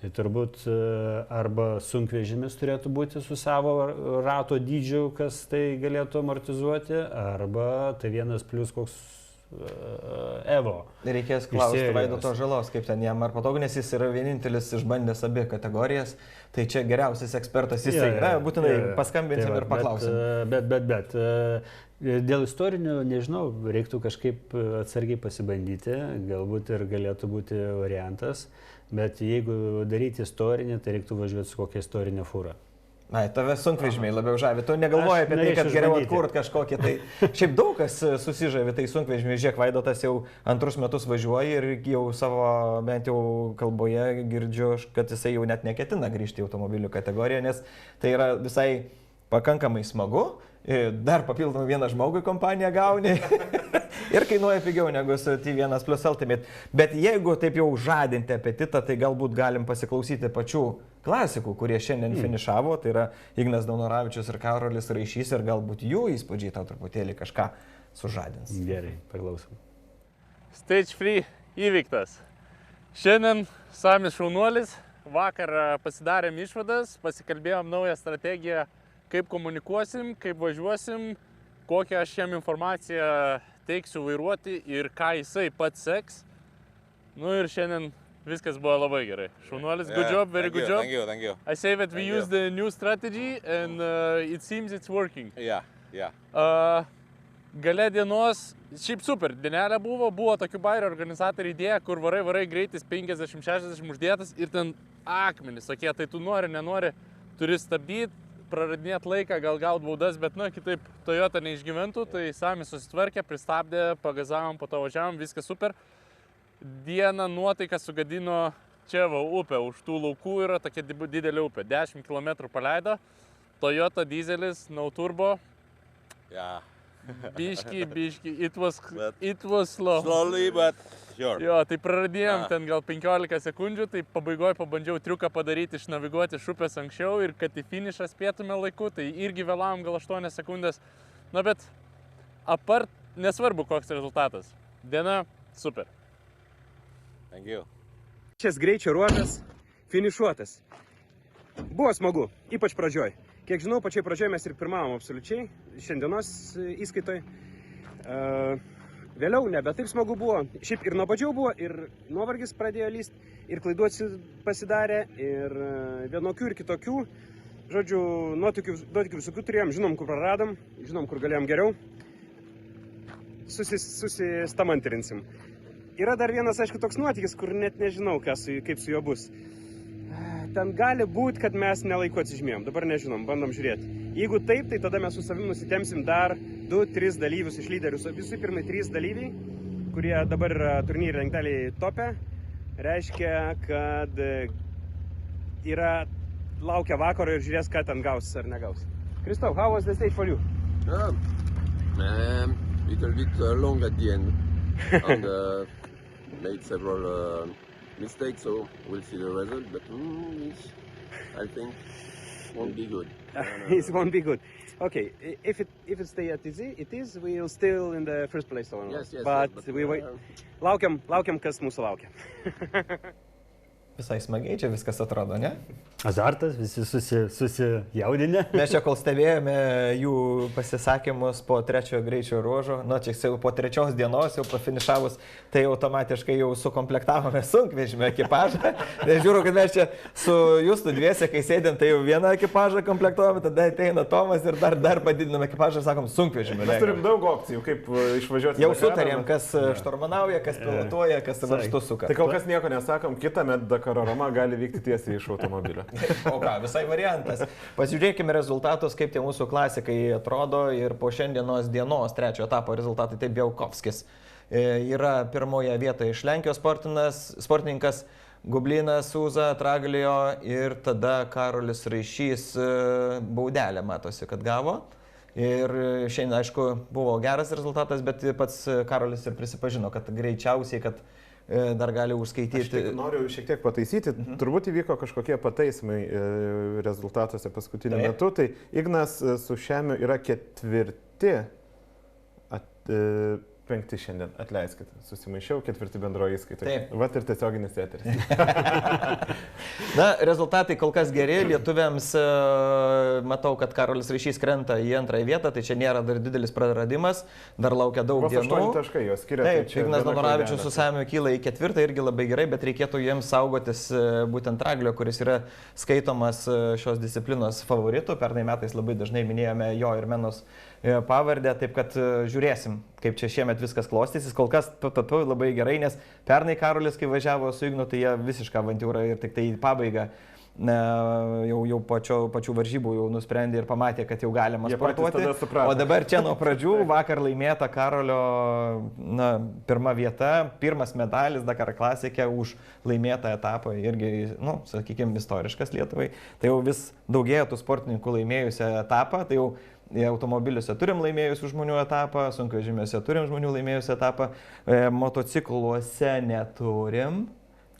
turbūt arba sunkvežimis turėtų būti su savo rato dydžiu, kas tai galėtų amortizuoti, arba tai 1+ koks Evo. Reikės klausti Vaidoto Žalos, kaip ten jam ar patogu, nes jis yra vienintelis išbandęs abi kategorijas, tai čia geriausias ekspertas jis yra, būtinai paskambinsim ir paklausim. Bet dėl istorinių, nežinau, reiktų kažkaip atsargiai pasibandyti, galbūt ir galėtų būti variantas, bet jeigu daryti istorinį, tai reiktų važiuoti su kokia istorinė fūra. Na, tave sunkvežimiai labiau žavi. Tu negalvoji apie tai, kad geriau atkurt kažkokį. Tai šiaip daug kas susižavi tai sunkvežimiai. Žiūrėk, Vaidotas jau 2 metus važiuoja ir jau savo, bent jau kalboje girdžiu, kad jisai jau net neketina grįžti į automobilių kategoriją, nes tai yra visai pakankamai smagu. Dar papildomai vieną žmogų į kompaniją gauni ir kainuoja pigiau negu su T1 Plus Ultimate. Bet jeigu taip jau žadinti apetitą, tai galbūt galim pasiklausyti pačių klasikų, kurie šiandien finišavo. Tai yra Ignas Daunoravičius ir Karolis Raišys ir galbūt jų įspūdžiai tau truputėlį kažką sužadins. Gerai, paklausom. Stage free įvyktas. Šiandien Samis šaunuolis. Vakar pasidarėm išvadas, pasikalbėjom naują strategiją, kaip komunikuosim, kaip važiuosim, kokią aš jam informaciją teiksiu vairuoti ir ką jisai pats seks. Ir šiandien viskas buvo labai gerai. Šaunuolis, good job, very good job. Thank you. I say that we use the new strategy and it seems it's working. Yeah. Gale dienos, šiaip super, dienelė buvo tokių bairių organizatorių idėja, kur varai greitis 50-60 uždėtas ir ten akmenis, tokie, tai tu nori, nenori, turi stabdyti, praradinėti laiką, gal gauti baudas, bet kitaip Toyota neišgyventų, tai Samis susitvarkė, pristabdė, pagazavom, po to važiavom, viskas super. Dieną nuotaiką sugadino čia upė, už tų laukų yra tokia didelė upė, 10 km paleido, Toyota dizelis, no turbo. Yeah. Biški, it was slow. Slowly, but sure. Jo, tai praradėjom ten gal 15 sekundžių, tai pabaigoje pabandžiau triuką padaryti, išnaviguoti iš upės anksčiau ir kad į finišą spėtume laiku, tai irgi vėlavom gal 8 sekundės. Bet apart, nesvarbu koks rezultatas. Diena super. Thank you. Šis greičio ruožas finišuotas. Buvo smagu, ypač pradžioj. Kiek žinau, pačioj pradžioj mes ir pirmavom absoliučiai šiandienos įskaitoj. Vėliau nebe taip smagu buvo. Šiaip ir nuobodžiau buvo, ir nuovargis pradėjo lyst, ir klaidų pasidarė, ir vienokių ir kitokių. Žodžiu, nuotykių visokių turėjom, žinom, kur praradom, žinom, kur galėjom geriau. Susistamantrinsim. Yra dar vienas, aišku, toks nuotykis, kur net nežinau, kaip su juo bus. Ten gali būti, kad mes nelaiku atsižymėjom, dabar nežinom, bandom žiūrėti. Jeigu taip, tai tada mes su savim nusitemsim dar 2-3 dalyvius iš lyderių. Visų pirma, 3 dalyviai, kurie dabar yra turnyrų lentelėje tope, reiškia, kad laukia vakaro ir žiūrės, ką ten gaus ar negaus. Christoph, how was the stage for you? Little bit long at the end and made several mistakes, so we'll see the result, but I think won't be good. It won't be good. Okay, if it stay at it is, we'll still in the first place. Yes, but we wait. Laukiam, kas mūsų laukia. Visai smagiai čia viskas atrodo, ne? Azartas, visi susijaudinę. Mes čia kol stebėjome jų pasisakymus po 3 greičio ruožo, čia jau po 3 dienos jau pafinišavus, tai automatiškai jau sukomplektavome sunkvežimio ekipažą. Žiūriu, kad mes čia su Justu dviese, kai sėdėm, tai jau vieną ekipažą komplektuojame, tada ateina Tomas ir dar padidiname ekipažą ir sakom sunkvežimio. Mes turim daug opcijų, kaip išvažiuoti. Jau sutarėm, kas štormanauja, kas pilotuoja, kas varžtu suka. Tai kol kas nieko nesakom, kitąmet Dakaro Roma gali vykti tiesiai iš automobilio. O ką, visai variantas. Pasižiūrėkime rezultatus, kaip tie mūsų klasikai atrodo ir po šiandienos dienos 3 etapo rezultatai. Tai Biaukovskis yra pirmoje vietoje iš Lenkijos sportininkas, Gublinas, Sūza, Traglio ir tada Karolis Raišys baudelę matosi, kad gavo. Ir šiandien, aišku, buvo geras rezultatas, bet pats Karolis ir prisipažino, kad greičiausiai, kad dar gali užskaityti. Noriu šiek tiek pataisyti. Turbūt įvyko kažkokie pataisimai rezultatuose paskutiniu metu. Tai Ignas su Šemiu yra 4, 5 šiandien. Atleiskit, susimaišiau, 4 bendroji įskaitoje. Vat ir tiesioginis eteris. Na, rezultatai kol kas geri. Lietuviams matau, kad Karolis Raišys krenta į antrąją vietą, tai čia nėra dar didelis praradimas. Dar laukia daug dienų. 8 taškai jos skiria. Taip, Ignas Donoravičius su Samiu kyla į 4, irgi labai gerai, bet reikėtų jiems saugotis būtent Traglio, kuris yra skaitomas šios disciplinos favoritų. Pernai metais labai dažnai minėjome jo ir Menos pavardę, taip kad žiūrėsim, kaip čia šiemet viskas klostysis. Kol kas labai gerai, nes pernai Karolis, kai važiavo su Ignu, tai jie visišką avantūrą ir tik tai į pabaigą jau pačių varžybų jau nusprendė ir pamatė, kad jau galima sportuoti. O dabar čia nuo pradžių vakar laimėta Karolio pirma vieta, pirmas medalis Dakar Klasikė už laimėtą etapą, irgi, sakykime, istoriškas Lietuvai. Tai jau vis daugėja tų sportininkų laimėjusią etapą, tai jau automobiliuose turim laimėjusių žmonių etapą, sunkvežimiuose turim žmonių laimėjusių etapą, motocikluose neturim.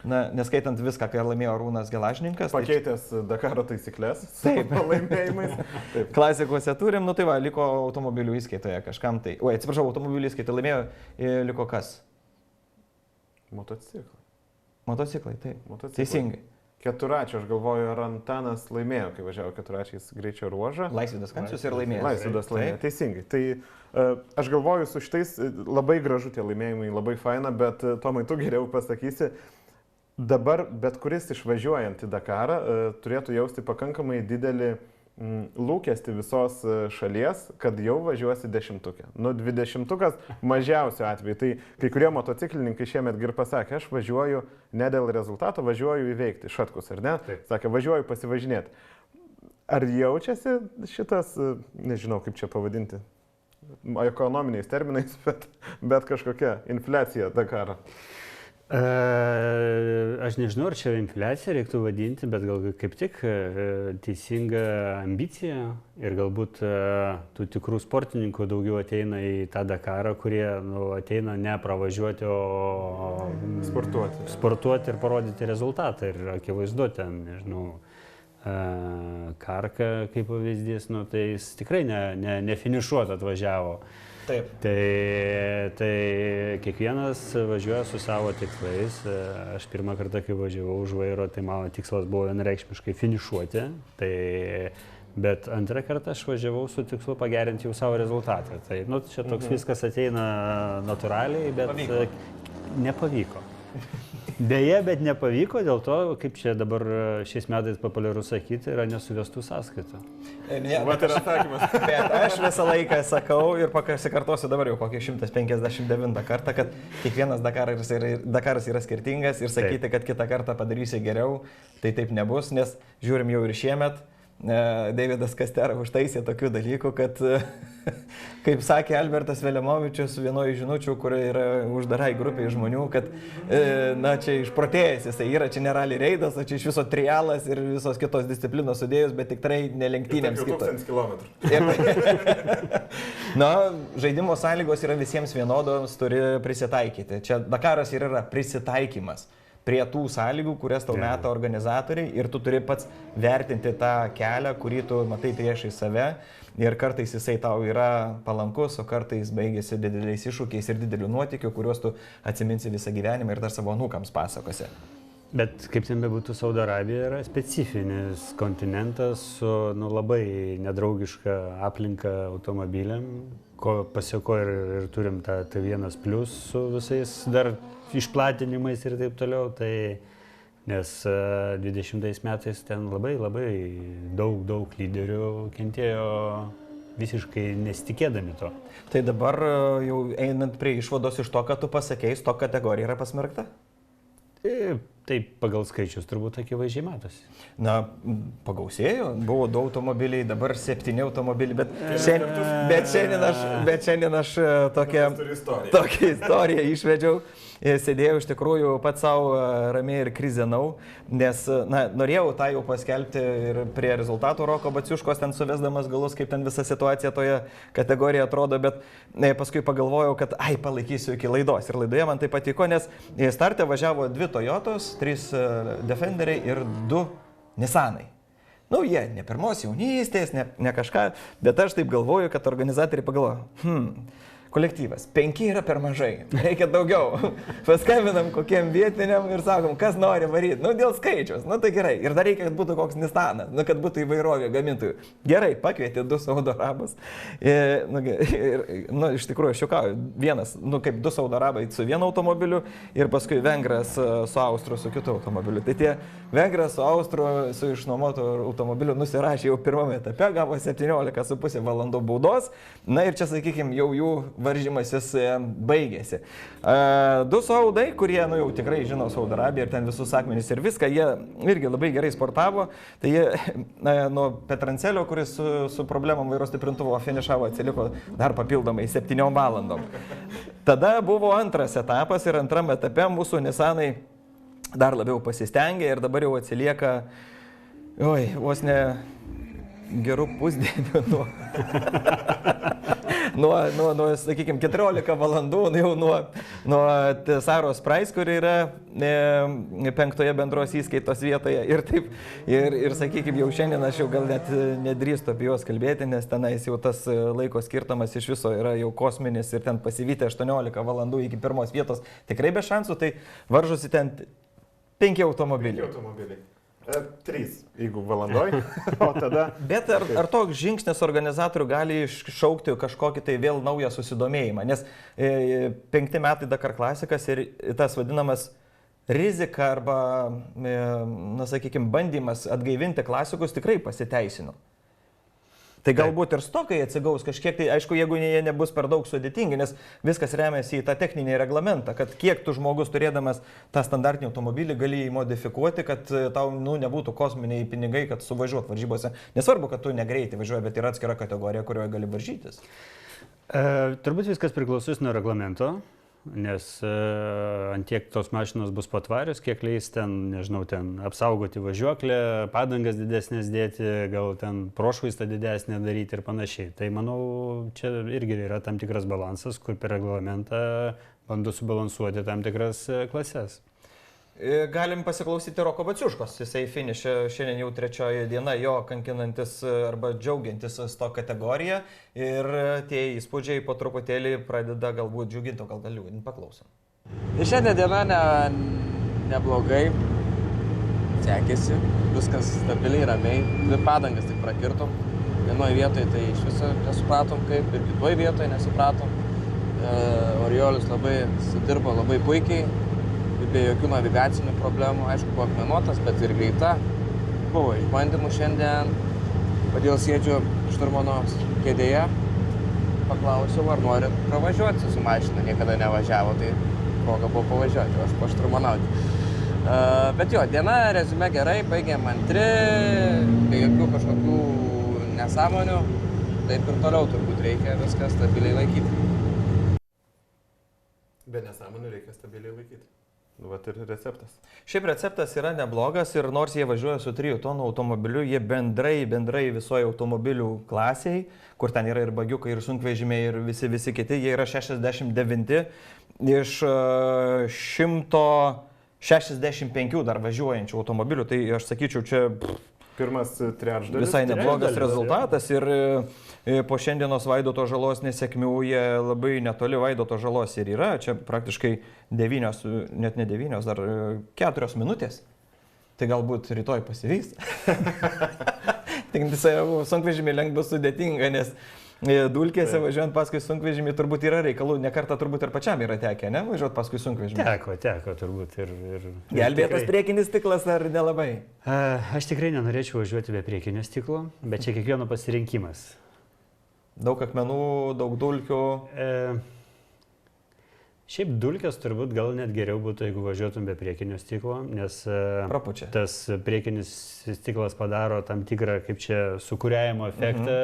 Neskaitant viską, kai laimėjo Arūnas Gelažninkas. Pakeitęs Dakaro taisyklės su laimėjimais. Klasikuose turim, tai va, liko automobilių įskaitoje kažkam tai. Atsiprašau, automobilių įskaitoje laimėjo, liko kas? Motociklai. Motociklai, taip. Teisingai. Keturračių, aš galvoju, ar Antanas laimėjo, kai važiavo keturračiais greičio ruožą. Laisvydas Kancius ir laimėjo. Laisvydas laimėjo, teisingai. Tai aš galvoju, su šitais labai gražu tie laimėjimai, labai faina, bet Tomai, tu geriau pasakysi, dabar bet kuris išvažiuojant į Dakarą turėtų jausti pakankamai didelį lūkesti visos šalies, kad jau važiuosi 10-uke. 20-ukas mažiausiu atveju. Tai kai kurie motociklininkai šiemet ir pasakė, aš važiuoju ne dėl rezultato, važiuoju įveikti. Šatkus, ar ne? Sakė, važiuoju pasivažinėti. Ar jaučiasi šitas, nežinau kaip čia pavadinti, ekonominiais terminais, bet kažkokia infliacija Dakaro? Aš nežinau, ar čia infliacija reiktų vadinti, bet gal kaip tik teisinga ambicija ir galbūt tų tikrų sportininkų daugiau ateina į tą Dakarą, kurie ateina ne pravažiuoti, o sportuoti ir parodyti rezultatą. Ir akivaizdu ten, nežinau, Karka kaip pavyzdys, tai jis tikrai nefinišuot atvažiavo. Taip. Tai kiekvienas važiuoja su savo tikslais. Aš pirmą kartą, kai važiavau už vairo, tai mano tikslas buvo vienareikšmiškai finišuoti. Bet antrą kartą aš važiavau su tikslu pagerinti jau savo rezultatą. Tai čia toks viskas ateina natūraliai, bet nepavyko. Deja, bet nepavyko, dėl to, kaip čia dabar šiais metais populiaru sakyti, yra nesuvestų sąskaitų. Vat yra atsakymas. Bet aš visą laiką sakau ir pasikartosiu dabar jau kokį 159 kartą, kad kiekvienas Dakaras yra skirtingas ir sakyti, kad kitą kartą padarysi geriau, tai taip nebus, nes žiūrim jau ir šiemet. Davidas Kastera užtaisė tokių dalykų, kad, kaip sakė Albertas Velemovičius vienoje žinučių, kur yra uždarai grupiai žmonių, kad čia išprotėjęs jisai yra, čia ne rally reidas, o čia iš viso trialas ir visos kitos disciplinos sudėjus, bet tikrai ne lenktynėms kitos. 1000 km. Žaidimo sąlygos yra visiems vienodos, turi prisitaikyti. Čia Dakaras ir yra prisitaikymas prie tų sąlygų, kurias tau meta organizatoriai ir tu turi pats vertinti tą kelią, kurį tu matai priešai save ir kartais jisai tau yra palankus, o kartais baigėsi dideliais iššūkiais ir didelių nuotykių, kuriuos tu atsiminsi visą gyvenimą ir dar savo anūkams pasakosi. Bet kaip ten bebūtų, Saudo Arabija yra specifinis kontinentas su labai nedraugiška aplinka automobiliam, ko pasiekojo ir turim tą T1 plus su visais dar išplatinimais ir taip toliau, nes 20 metais ten labai daug lyderių kentėjo visiškai nesitikėdami to. Tai dabar jau einant prie išvados iš to, kad tu pasakėjai, to kategorija yra pasmerkta? Taip, pagal skaičius turbūt akivaizdžiai matosi. Na, pagausėjo, buvo 2 automobiliai, dabar 7 automobiliai, bet šiandien aš tokią istoriją išvedžiau. Sėdėjau iš tikrųjų pats savo ramiai ir krizenau, nes norėjau tą jau paskelbti ir prie rezultatų Roko Baciuškos ten suvesdamas galus, kaip ten visa situacija toje kategorijoje atrodo, bet paskui pagalvojau, kad palaikysiu iki laidos. Ir laidoje man tai patiko, nes starte važiavo 2 Toyotos, 3 Defenderiai ir 2 Nissanai. Jie ne pirmos jaunystės, ne kažką, bet aš taip galvoju, kad organizatoriai pagalvojo, kolektyvas, 5 yra per mažai, reikia daugiau. Paskambinam kokiem vietiniam ir sakom, kas nori varyti. Dėl skaičiaus, tai gerai. Ir dar reikia, kad būtų koks Nissanas, kad būtų įvairovė gamintojų. Gerai, pakvietė 2 Saudo Arabus. Iš tikrųjų, aš juokauju. Vienas, kaip 2 Saudo Arabai su vienu automobiliu ir paskui Vengras su Austru su kitu automobiliu. Tai tie Vengras su Austru su išnuomotu automobiliu nusirašė jau pirmame etape, gavo 17,5 valandų baudos. Na ir čia, sakykime, jau jų varžymasis baigėsi. 2 saudai, kurie jau tikrai žino Saudo Arabiją ir ten visus akmenis ir viską, jie irgi labai gerai sportavo. Tai jie nuo Petrancelio, kuris su problemom vairo stiprintuvo finišavo, atsiliko dar papildomai 7 valandom. Tada buvo antras etapas ir antram etape mūsų Nissanai dar labiau pasistengė ir dabar jau atsilieka, vos ne gerų pusdienių nuo, sakykime, 14 valandų, jau nuo Saros Price, kuri yra 5 bendros įskaitos vietoje. Ir sakykime, jau šiandien aš jau gal net nedrįstu apie juos kalbėti, nes tenais jau tas laiko skirtumas iš viso yra jau kosminis ir ten pasivyti 18 valandų iki pirmos vietos. Tikrai be šansų, tai varžosi ten 5 automobiliai. 3, jeigu valandoj, o tada... Bet ar toks žingsnis organizatorių gali iššaukti kažkokį tai vėl naują susidomėjimą? Nes 5 metai Dakar klasikas ir tas vadinamas rizika arba, sakykime, bandymas atgaivinti klasikus tikrai pasiteisino. Tai galbūt ir stokai atsigaus kažkiek, tai aišku, jeigu jie nebus per daug sudėtingi, nes viskas remiasi į tą techninį reglamentą, kad kiek tu žmogus turėdamas tą standartinį automobilį gali jį modifikuoti, kad tau nebūtų kosminiai pinigai, kad suvažiuot varžybose. Nesvarbu, kad tu negreitai važiuoji, bet yra atskira kategorija, kurioje gali varžytis. Turbūt viskas priklausys nuo reglamento, nes ant tiek tos mašinos bus patvarius, kiek leis ten, nežinau, ten apsaugoti važiuoklę, padangas didesnės dėti, gal ten prošvaistą didesnę daryti ir panašiai. Tai manau, čia irgi yra tam tikras balansas, kur per reglamentą bando subalansuoti tam tikras klases. Galim pasiklausyti Roko Baciuškos. Jisai finišė šiandien jau 3 diena, jo kankinantis arba džiaugiantis to kategoriją ir tie įspūdžiai po truputėlį pradeda galbūt džiuginti, o gal liūdinti, paklausom. Šiandien diena neblogai, sekėsi, viskas stabiliai, ramiai, 2 padangas tik prakirtom, vienoje vietoje tai iš viso nesupratom kaip ir kitoje vietoje nesupratom. Oriolis labai sudirbo labai puikiai, be jokių navigacinių problemų, aišku, buvo akmenuotas, bet ir greita. Buvo išbandymų šiandien, kodėl sėdžiu šturmano kėdėje, paklausiau, ar nori pravažiuoti su mašina, niekada nevažiavo, tai proga buvo pavažiuoti, aš pašturmanauti. Bet jo, diena rezume gerai, baigėm 2, be jokių kažkokių nesąmonių, taip ir toliau turbūt reikia viską stabiliai laikyti. Be nesąmonių reikia stabiliai laikyti. Vat ir receptas. Šiaip receptas yra neblogas ir nors jie važiuoja su 3 tonų automobiliu, jie bendrai visoje automobilių klasiai, kur ten yra ir bagiukai, ir sunkvežimiai, ir visi kiti, jie yra 69 iš 165 dar važiuojančių automobilių. Tai aš sakyčiau, čia pirmas trečdalis. Visai neblogas rezultatas ir po šiandienos Vaidoto Žalos nesėkmių jie labai netoli Vaidoto Žalos ir yra. Čia praktiškai 9, net ne 9, dar 4 minutės. Tai galbūt rytoj pasivys. Tik sunkvežimį lengva bus sudėtinga, nes dulkėse važiuojant paskui sunkvežimį turbūt yra reikalų. Nekartą turbūt ir pačiam yra tekę, ne? Važiuoti paskui sunkvežimį. Teko turbūt. Gelbėtas priekinis stiklas ar nelabai? Aš tikrai nenorėčiau važiuoti be priekinio stiklo, bet čia kiekvieno pasirinkimas. Daug akmenų, daug dulkių. Šiaip dulkės turbūt gal net geriau būtų, jeigu važiuotum be priekinio stiklo, nes Prapučia. Tas priekinis stiklas padaro tam tikrą, kaip čia, sukūrėjimo efektą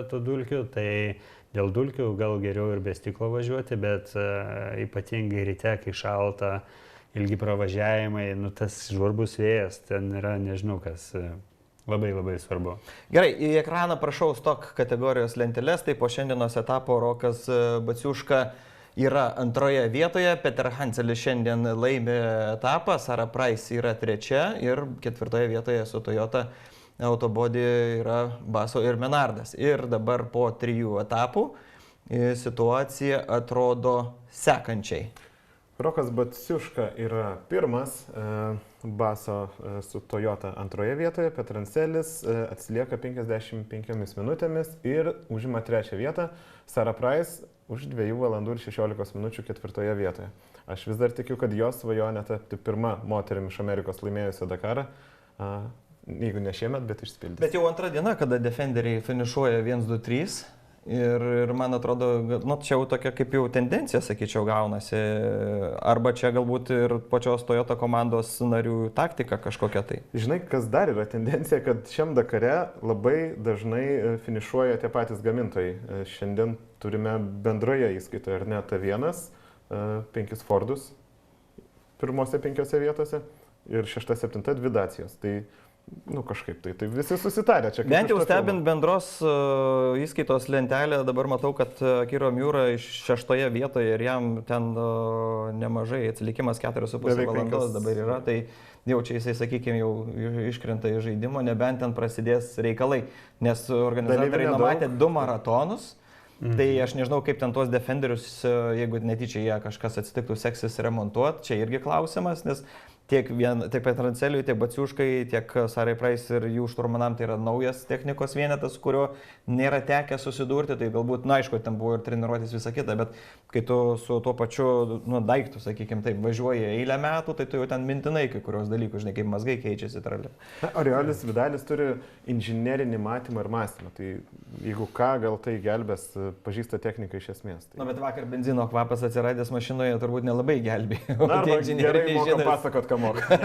tų dulkių, tai dėl dulkių gal geriau ir be stiklo važiuoti, bet ypatingai ryte, kai šalta, ilgi pravažiavimai, nu tas žvarbus vėjas, ten yra nežinau kas. Labai labai svarbu. Gerai, į ekraną prašau stok kategorijos lenteles, tai po šiandienos etapo Rokas Baciuška yra antroje vietoje, Peter Hanselis šiandien laimė etapą, Sarah Price yra trečia ir ketvirtoje vietoje su Toyota Autobody yra Baso ir Menardas. Ir dabar po 3 etapų situacija atrodo sekančiai. Rokas Baciuška yra pirmas, Baso su Toyota antroje vietoje, Petrancelis atsilieka 55 minutėmis ir užima trečią vietą, Sarah Price už 2 valandų ir 16 minučių ketvirtoje vietoje. Aš vis dar tikiu, kad jos svajonė tapti pirma moterim iš Amerikos laimėjusio Dakarą, jeigu ne šiemet, bet išsipildys. Bet jau antra diena, kada defenderiai finišuoja 1, 2, 3. Ir man atrodo, nu, čia jau tokia kaip jau tendencija, sakyčiau, gaunasi. Arba čia galbūt ir pačios Toyota komandos narių taktika kažkokia tai. Žinai, kas dar yra tendencija, kad šiam Dakare labai dažnai finišuoja tie patys gamintojai. Šiandien turime bendroje įskaitoje, ar ne, T1, 5 Fordus pirmose 5 vietose ir 6, 7 2 Dacijos. Tai nu kažkaip tai visi susitarė čia. Bent jau stebint bendros įskaitos lentelę, dabar matau, kad Kiro Miura iš 6 vietoje ir jam ten nemažai atsilikimas 4,5 valandos dabar yra, tai jau čia jisai, sakykime, jau iškrenta į žaidimo, nebent ten prasidės reikalai, nes organizatoriai numatė 2 maratonus. Tai aš nežinau, kaip ten tuos defenderius, jeigu netyčia jie kažkas atsitiktų, seksis remontuoti, čia irgi klausimas, nes tiek Petranceliui, tiek Baciuškai, tiek Sarai Price ir jų šturmanam tai yra naujas technikos vienetas, kurio nėra tekę susidurti, tai galbūt, na aišku, ten buvo ir treniruotis visą kitą, bet kai tu su tuo pačiu daiktu, sakykime, taip, važiuoji eilę metų, tai tu jau ten mintinai kai kurios dalykus, žinai, kaip mazgai keičiasi traliai. Oriolis Vidalis turi inžinerinį matymą ir mąstymą, tai jeigu ką, gal tai gelbės, pažįsta techniką iš esmės. Tai... Na, bet vakar benzino kvapas atsiradęs mašinoje turbūt nelabai gelbėjo. Na, arba gerai moka pasakot, ką moka.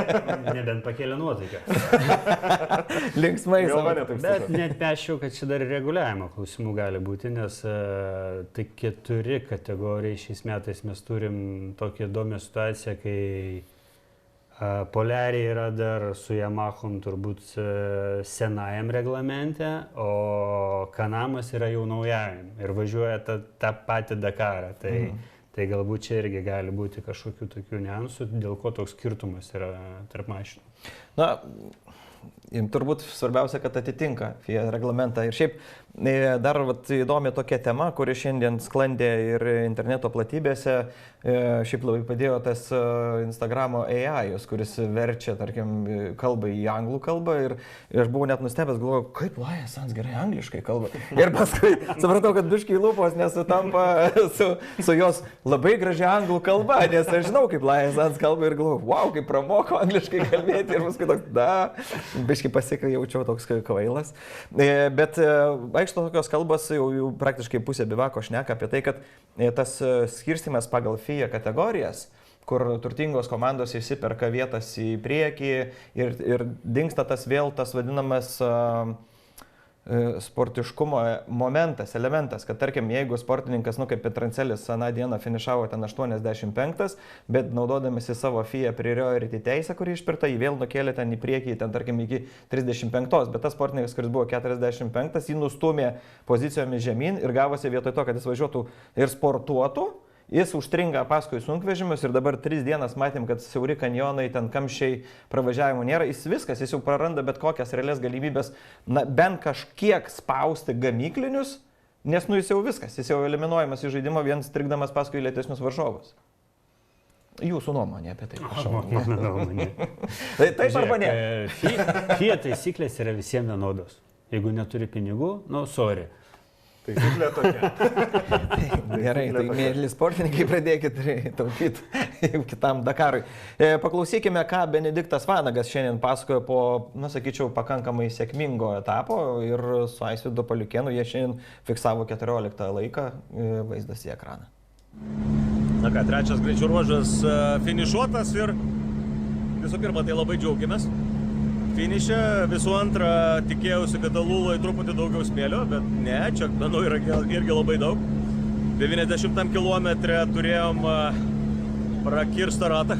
Nebent pakėlė nuotaiką. Linksmai savo. Bet net pešiau, kad čia dar reguliavimo klausimų gali būti, nes tai 4 kategorijai šiais metais mes turim tokią įdomią situaciją, kai Poliariai yra dar su Yamahom turbūt senajam reglamente, o Kanamas yra jau naujajam ir važiuoja tą patį Dakarą. Tai galbūt čia irgi gali būti kažkokių tokių niuansų, dėl ko toks skirtumas yra tarp mašinų. Na, turbūt svarbiausia, kad atitinka FIA reglamentą. Ir šiaip dar įdomi tokia tema, kuri šiandien sklandė ir interneto platybėse. Šiaip labai padėjo tas Instagramo AI, kuris verčia, tarkim, kalbą į anglų kalbą. Ir aš buvau net nustebęs, galvojau, kaip Laja Sanz gerai angliškai kalba. Ir paskui supratau, kad biškiai lūpos nesutampa su jos labai gražia anglų kalba, nes aš žinau, kaip Laja Sanz kalba ir galvojau, wow, kaip pramoko angliškai kalbėti. Ir paskui toks, biškiai jaučiau toks kvailas. Bet vaikšto tokios kalbos jau praktiškai pusė bivako šneka apie tai, kad tas skirstimas pagal FIA kategorijas, kur turtingos komandos įsiperka vietas į priekį ir dingsta tas vėl tas vadinamas sportiškumo momentas, elementas, kad tarkim, jeigu sportininkas, kaip Petrancelis aną dieną finišavo ten 85, bet naudodamasi savo FIA priority teisę, kuri išpirta, jį vėl nukėlė ten į priekį, ten tarkim iki 35, bet tas sportininkas, kuris buvo 45, jį nustumė pozicijomis žemyn ir gavosi vietoj to, kad jis važiuotų ir sportuotų, jis užstringa paskui sunkvežimius ir dabar 3 dienas matėm, kad siauri kanjonai, ten kamščiai, pravažiavimų nėra. Jis jau praranda bet kokias realias galimybės, bent kažkiek spausti gamyklinius, nes jis jau viskas, jis jau eliminuojamas iš žaidimo vien strigdamas paskui lėtesnius varžovus. Jūsų nuomonė apie tai. Mano nuomonė. Taip arba ne? FIA taisyklės yra visiems vienodos. Jeigu neturi pinigų, sorry. Taisyklė tokia. Gerai, tai mėly sportininkai, pradėkit taupyti kitam Dakarui. Paklausykime, ką Benediktas Vanagas šiandien pasakojo po, sakyčiau, pakankamai sėkmingo etapo ir su Aisvydu Paliukėnu jie šiandien fiksavo 14 laiką, vaizdas į ekraną. Na ką, trečias greičio ruožas finišuotas ir visų pirma, tai labai džiaugiamės. Finiše visų antra tikėjausi, kad Aluloj truputį daugiau smėlio, bet ne, čia akmenų yra irgi labai daug. 90 km turėjom prakirstą ratą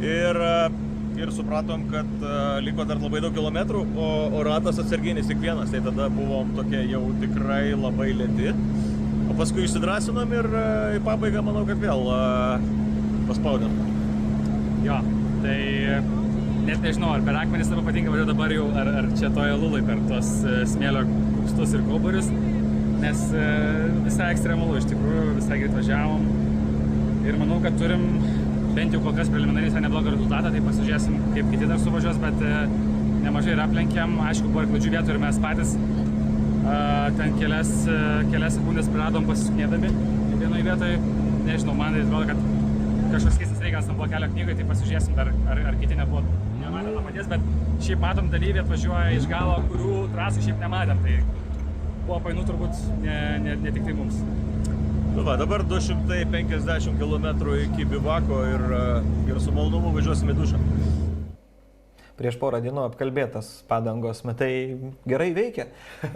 ir supratom, kad liko dar labai daug kilometrų, o ratas atsarginis tik vienas, tai tada buvom tokie jau tikrai labai lėti. O paskui išsidrasinom ir į pabaigą manau, kad vėl paspaudėm. Jo, tai net nežinau, ar per akmenis labai patinka važiuoti dabar jau, ar čia toje Aluloj per tos smėlio kupstus ir kaubarius, nes visai ekstremalu, iš tikrųjų, visai greit važiavom. Ir manau, kad turim bent jau kol kas preliminariai visai neblogą rezultatą, tai pasižiūrėsim, kaip kiti dar suvažiuos, bet nemažai ir aplenkėm. Aišku, buvo ir klaidžių vietų ir mes patys ten kelias sekundės praradom pasisukinėdami vienoje vietoje. Nežinau, man tai atrodo, kad kažkoks keistas reikalas tam buvo kelio knygai, tai pasižiūrėsim dar, ar kiti nebuvo nematę to paties, bet šiaip matom dalyviai atvažiuoja iš galo, kurių trasų šiaip nematėm, tai buvo painu turbūt ne tik tai mums. Nu va, dabar 250 km iki bivako ir su malonumu važiuosime į dušą. Prieš porą dienų apkalbėtas padangos, matai, gerai veikia.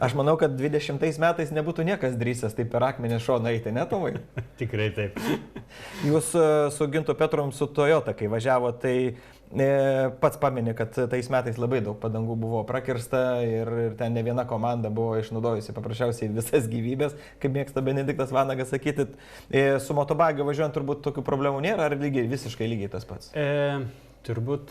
Aš manau, kad 20 metais nebūtų niekas drįsęs taip per akmenį šoną eiti, ne, Tomai? Tikrai taip. Jūs su Gintu Petrum su Toyota, kai važiavo, tai pats pameni, kad tais metais labai daug padangų buvo prakirsta ir ten ne viena komanda buvo išnaudojusi paprasčiausiai visas gyvybės, kaip mėgsta Benediktas Vanagas sakyti. Su motobagiu važiuojant turbūt tokių problemų nėra, ar visiškai lygiai tas pats? Turbūt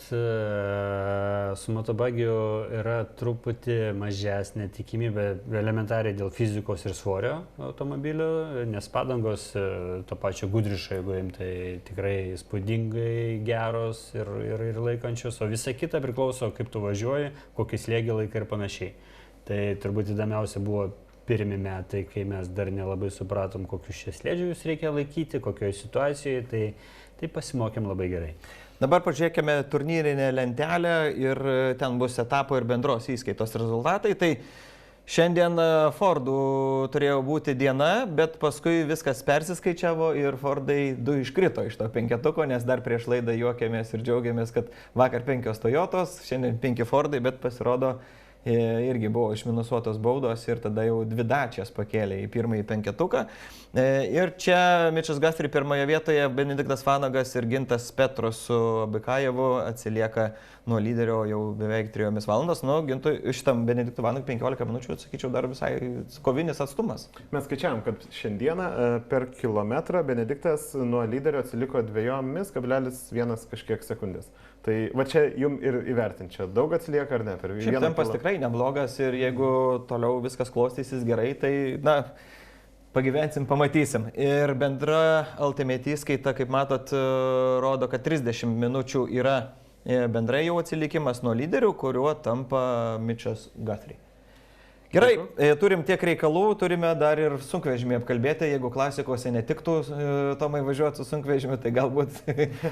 su motobagiu yra truputį mažesnė tikimybė elementariai dėl fizikos ir svorio automobilių, nes padangos to pačio Gudrišo, jeigu tai tikrai įspūdingai geros ir laikančios, o visa kita priklauso, kaip tu važiuoji, kokį slėgį laiką ir panašiai. Tai turbūt įdomiausia buvo pirmi metai, kai mes dar nelabai supratom, kokius čia slėdžius reikia laikyti, kokioje situacijoje, tai pasimokėm labai gerai. Dabar pažiūrėkime turnyrinę lentelę ir ten bus etapo ir bendros įskaitos rezultatai. Tai šiandien Fordų turėjo būti diena, bet paskui viskas persiskaičiavo ir Fordai 2 iškrito iš to penketuko, nes dar prieš laidą juokėmės ir džiaugiamės, kad vakar 5 Toyotos, šiandien 5 Fordai, bet pasirodo irgi buvo išminusuotos baudos ir tada jau 2 Dačias pakėlė į pirmąjį penketuką. Ir čia Mičas Guthrie pirmoje vietoje, Benediktas Vanagas ir Gintas Petras su Abikajevu atsilieka nuo lyderio jau beveik 3 valandas. Nu, šitam Benediktui Vanagui 15 minučių, sakyčiau, dar visai kovinis atstumas. Mes skaičiavom, kad šiandieną per kilometrą Benediktas nuo lyderio atsiliko 2,1 kažkiek sekundės. Tai va čia jum ir įvertinčia, daug atsilieka ar ne? Šiaip tempas tikrai neblogas ir jeigu toliau viskas klostysis gerai, tai na, pagyvensim, pamatysim. Ir bendra Ultimate įskaita, kaip matot, rodo, kad 30 minučių yra bendrai jau atsilikimas nuo lyderių, kuriuo tampa Mičas Guthrie. Gerai, turim tiek reikalų, turime dar ir sunkvežimį apkalbėti. Jeigu klasikose netiktų Tomai važiuoti su sunkvežimiu, tai galbūt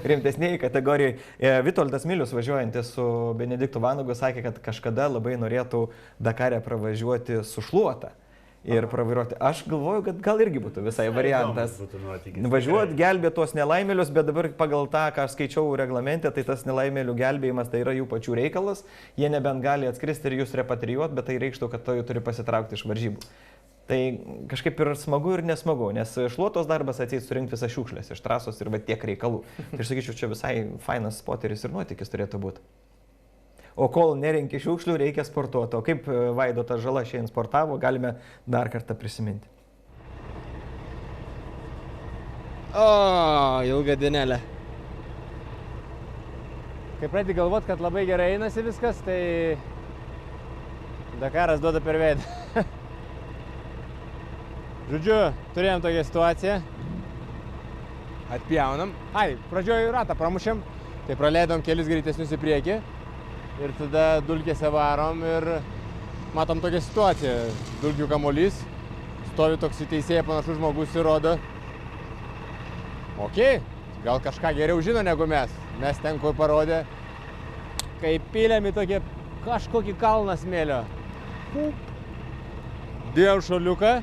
rimtesnėje kategorijoje. Vitoldas Milius važiuojantis su Benediktu Vanagu sakė, kad kažkada labai norėtų Dakare pravažiuoti su šluota ir pravairuoti. Aš galvoju, kad gal irgi būtų visai variantas. Važiuoti, gelbėti tuos nelaimėlius, bet dabar pagal tą, ką aš skaičiau reglamente, tai tas nelaimėlių gelbėjimas tai yra jų pačių reikalas. Jie nebent gali atskristi ir jūs repatrijuoti, bet tai reikštų, kad to jų turi pasitraukti iš varžybų. Tai kažkaip ir smagu ir nesmagu, nes šluotos darbas atseit surinkti visas šiukšlės iš trasos ir va tiek reikalų. Tai aš sakyčiau, čia visai fainas spoteris ir nuotykis turėtų būti. O kol nerenki šiukšlių, reikia sportuoti. O kaip Vaidotas Žala šiandien sportavo, galime dar kartą prisiminti. O, ilga dienelė. Kai pradedi galvoti, kad labai gerai einasi viskas, tai Dakaras duoda per veidą. Žodžiu, turėjom tokią situaciją. Atpjaunam. Pradžioje ratą pramušėm, tai praleidom kelis greitesnius į priekį. Ir tada dulkėse varom ir matom tokią situaciją. Dulkių kamuolys, stovi toks į teisėją panašus žmogus ir rodo. Okei, gal kažką geriau žino negu mes. Mes ten kur parodė, kai pylėm į kažkokį kalną smėlio. Dėjom šuoliuką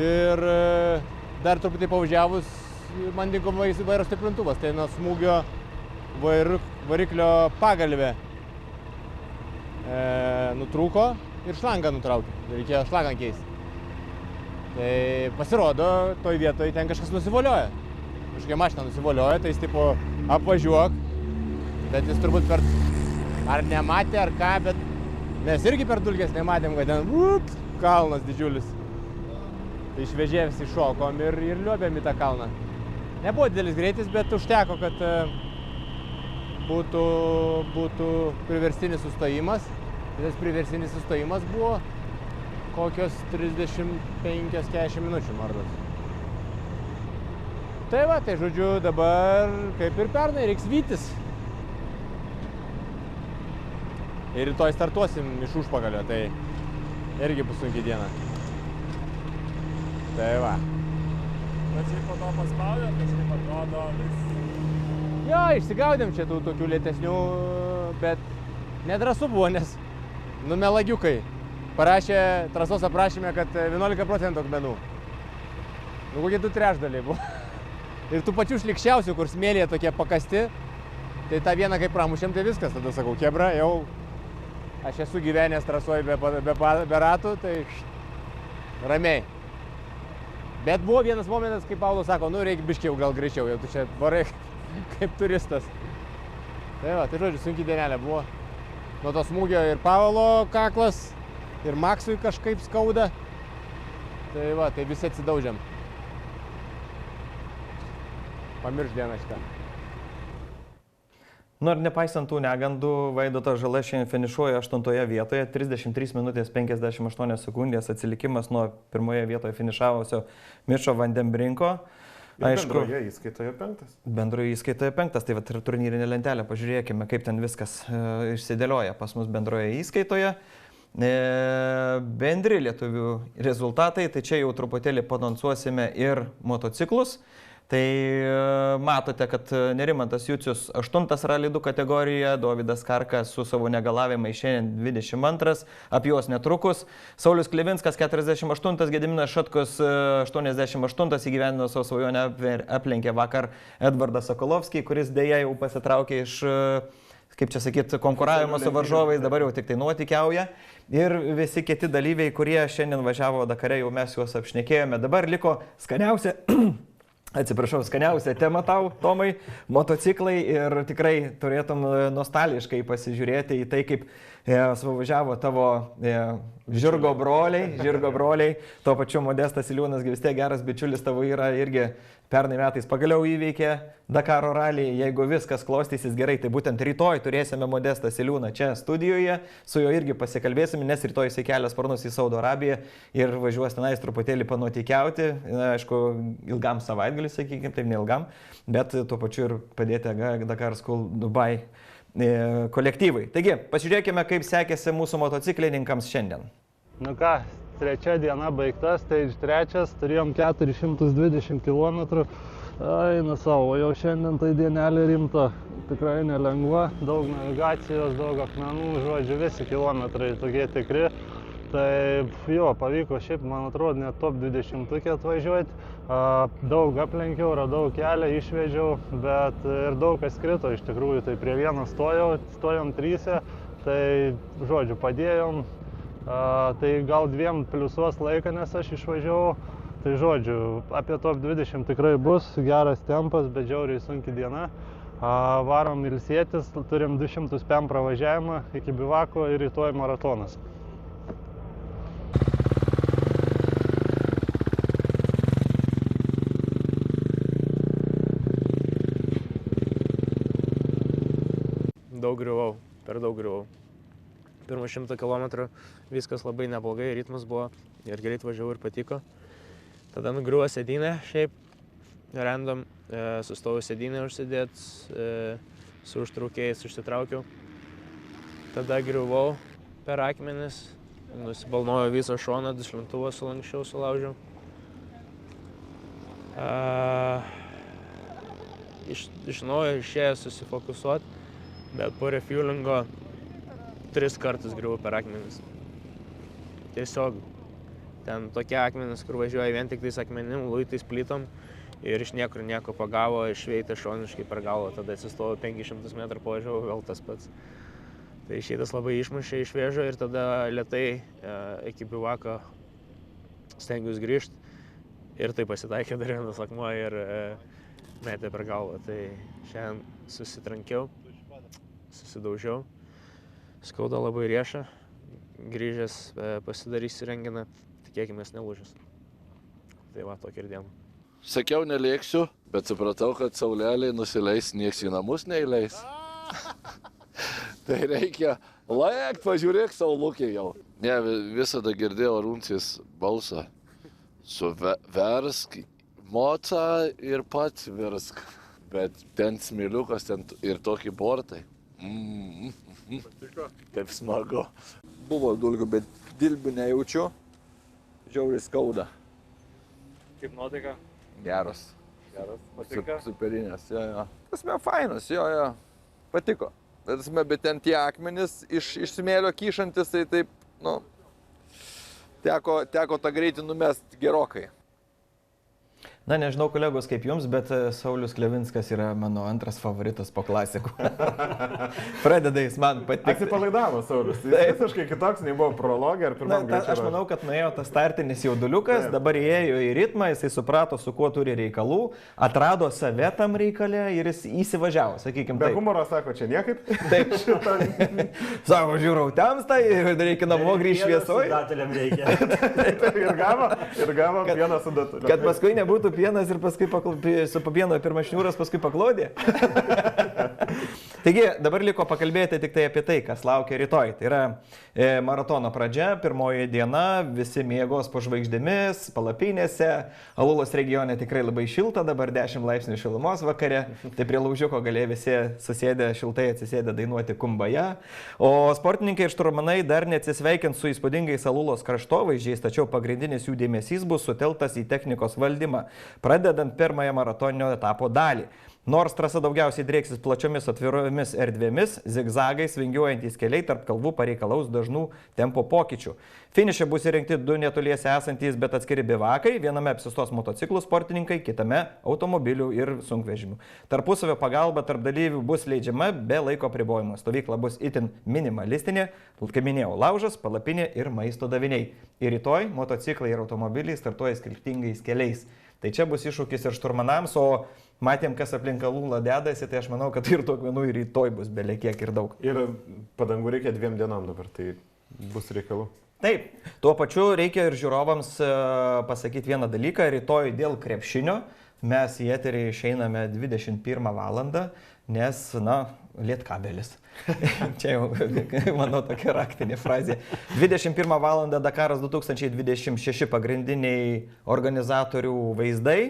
ir dar truputį pavažiavus man dingo vairo stiprintuvas, tai nuo smūgio variklio pagalvė nutrūko ir šlangą nutraukė. Reikėjo šlangą keisti. Tai pasirodo, toj vietoje ten kažkas nusivolioja. Kažkokia mašina nusivolioja, tai jis tipo apvažiuok, bet jis turbūt ar nematė, ar ką, bet mes irgi per dulkės nematėm, kad ten kalnas didžiulis. Tai išvežė visi šokom ir liuobėm į tą kalną. Nebuvo didelis greitis, bet užteko, kad būtų priverstinis sustojimas. Tas priverstinis sustojimas buvo kokios 35-40 minučių maždaug. Tai va, tai žodžiu dabar kaip ir pernai reiks vytis. Ir rytoj startuosim iš užpakalio, tai irgi bus sunki diena. Tai va. Bet šiaip po to paspaudė, kažkaip atrodo vis... Jo, išsigaudėm čia tų tokių lėtesnių, bet nedrąsu buvo, nes melagiukai parašė trasos aprašyme, kad 11% akmenų. Kokie 2/3 buvo. Ir tų pačių šlikščiausių, kur smėlėje tokie pakasti, tai tą vieną kaip pramušėm, tai viskas. Tada sakau, kebra, jau aš esu gyvenęs trasoje be ratų, tai ramiai. Bet buvo vienas momentas, kaip Paulas sako, reikia biškiau gal greičiau, jau tu čia varai kaip turistas. Tai va, tai žodžiu, sunki dienelė buvo. Nuo to smūgio ir Paulo kaklas, ir Maksui kažkaip skauda. Tai va, tai visi atsidaužiam. Pamirš dieną šitą. Ir nepaisant tų negandų, Vaidotas Žala šiandien finišuoja 8 vietoje, 33 minutės 58 sekundės atsilikimas nuo 1 vietoje finišavusio Mišo Vandembrinko. Bendroje įskaitoje 5. Bendroje įskaitoje 5, tai va ir turnyrinė lentelė, pažiūrėkime, kaip ten viskas išsidėlioja pas mus bendroje įskaitoje. Bendri lietuvių rezultatai, tai čia jau truputėlį panonsuosime ir motociklus. Tai matote, kad Nerimantas Jucius 8 Rally 2 kategorijoje, Dovydas Karka su savo negalavimai šiandien 22, apie juos netrukus. Saulius Klivinskas 48, Gediminas Šatkus 88 įgyvendino savo svajonę, aplenkė vakar Edvardą Sokolovskį, kuris dėja jau pasitraukė iš, kaip čia sakyti, konkuravimo su varžovais, dabar jau tik tai nuotykiauja. Ir visi kiti dalyviai, kurie šiandien važiavo Dakare, jau mes juos apšnekėjome. Dabar liko skaniausia... skaniausia tema tau, Tomai, motociklai ir tikrai turėtum nostalgiškai pasižiūrėti į tai, kaip suvažiavo tavo žirgo broliai, tuo pačiu Modestas Iliūnas, vis tiek geras bičiulis tavo yra irgi pernai metais pagaliau įveikė Dakaro ralį. Jeigu viskas klostysis gerai, tai būtent rytoj turėsime Modestą Iliūną čia studijoje, su juo irgi pasikalbėsime, nes rytoj jisai kelia sparnus į Saudo Arabiją ir važiuos tenais truputėlį panotykiauti, aišku, ilgam savaitgalį, sakykime, taip neilgam, bet tuo pačiu ir padėti Dakar School Dubai kolektyvai. Taigi, pasižiūrėkime, kaip sekėsi mūsų motociklininkams šiandien. Nu ką, 3 diena baigta, stage 3, turėjom 420 km. Eina savo, jau šiandien tai dienelė rimta, tikrai nelengva, daug navigacijos, daug akmenų, žodžiu, visi kilometrai tokie tikri. Tai jo, pavyko šiaip, man atrodo, net top 20 atvažiuoti. Daug aplenkiau, radau kelią, išvežiau, bet ir daug kas krito iš tikrųjų. Tai prie vieno stojom 3, tai žodžiu, padėjom. Tai gal 2 pliusuos laiką, nes aš išvažiavau. Tai žodžiu, apie top 20 tikrai bus, geras tempas, bet žiauriai sunki diena. Varom ilsėtis, turim 200 PM pravažiavimą iki bivako ir rytoj maratonas. Daug griuvau, per daug griuvau. Pirmą 100 km viskas labai neblogai, ritmas buvo ir greit važiavau ir patiko. Tada nugriuvo sėdynė, šiaip random, sustojau sėdynę užsidėt, su užtraukėjais užsitraukiau. Tada griuvau per akmenis, nusibalnojo visą šoną, duslintuvą sulanksčiau, sulaužiau. Iš naujo išėjo susifokusuoti. Bet po refuelingo 3 kartus griuvau per akmenis. Tiesiog ten tokie akmenis, kur važiuoja vien tik tais akmenim, luitais, plytom ir iš niekur nieko pagavo, išveitė šoniškai per galvą, tada atsistojo 500 metrų pavažiavo, vėl tas pats. Tai šitas labai išmušė iš vėžio ir tada lėtai iki bivako stengiuosi grįžti ir tai pasitaikė dar vienas akmuo ir metė per galvą. Tai šiandien susitrankiau, susidaužiau, skauda labai riešą, grįžęs pasidarysiu renginą, tikėkime nelūžęs. Tai va, tokia ir diena. Sakiau, nelėksiu, bet supratau, kad sauleliai nusileis, nieks į namus neįleis. Tai reikia laik, pažiūrėk, saulukė jau. Ne, visada girdėjau Arūnės balsą. Suversk, moca ir pats versk. Bet ten smiliukas, ten ir tokie bortai. Kaip smagu. Buvo dulkių, bet dilbių nejaučiu. Žiauriai skauda. Kaip nuotaika? Geras. Patinka? Superinės, jo. Tasme, fainas, jo. Patiko. Bet ten tie akmenys iš smėlio kyšantis, tai taip, teko tą greitį numest gerokai. Na, nežinau, kolegos, kaip jums, bet Saulius Klevinskas yra mano antras favoritas po klasikų. Pradeda jis man patikti. Atsipalaidavo Saulius. Jis visiškai kitoks, nei buvo prologė ar pirmam greičiu. Aš manau, kad nuėjo tas startinis jauduliukas, dabar įėjo į ritmą, jisai suprato, su kuo turi reikalų, atrado save tam reikalę ir jis įsivažiavo, sakykime. Be humoro sako, čia niekaip. Taip. Sako, žiūrau, temsta ir reikia namo grįžti šviesoj. Ir gavo pieną su datuliu. Kad paskui nebūtų pienas ir paskui su pieno pirmas šniūras, paskui paklodė. Taigi, dabar liko pakalbėti tik tai apie tai, kas laukia rytoj. Tai yra maratono pradžia, pirmoji diena, visi miegos po žvaigždėmis, palapinėse. Alulos regione tikrai labai šilta, dabar 10 laipsnių šilumos vakare. Tai prie laužiuko galėjo visi susėdę, šiltai atsisėdę dainuoti Kumbaja. O sportininkai ir šturmanai dar neatsisveikins su įspūdingais Alulos kraštovaizdžiais, tačiau pagrindinis jų dėmesys bus sutelktas į technikos valdymą, pradedant pirmąją maratoninio etapo dalį. Nors trasa daugiausiai drieksis plačiomis atviromis erdvėmis, zigzagais vingiuojantys keliai tarp kalvų pareikalaus dažnų tempo pokyčių. Finiše bus įrengti 2 netoliese esantys, bet atskiri bivakai, viename apsistos motociklų sportininkai, kitame automobilių ir sunkvežimių. Tarpusavio pagalba tarp dalyvių bus leidžiama be laiko apribojimo. Stovykla bus itin minimalistinė, kaip minėjau, laužas, palapinė ir maisto daviniai. Ir rytoj motociklai ir automobiliai startuoja skirtingais keliais. Tai čia bus iššūkis ir šturmanams, o matėm, kas aplink Alulą dedasi, tai aš manau, kad ir tokių ir rytoj bus belekiek ir daug. Ir padangų reikia 2 dienom dabar, tai bus reikalų. Taip, tuo pačiu reikia ir žiūrovams pasakyti vieną dalyką. Rytoj dėl krepšinio mes į eterį išeiname 21 valandą, nes, lietkabelis. Čia jau, manau, tokia raktinė frazė. 21 valandą Dakaras 2026 pagrindiniai organizatorių vaizdai,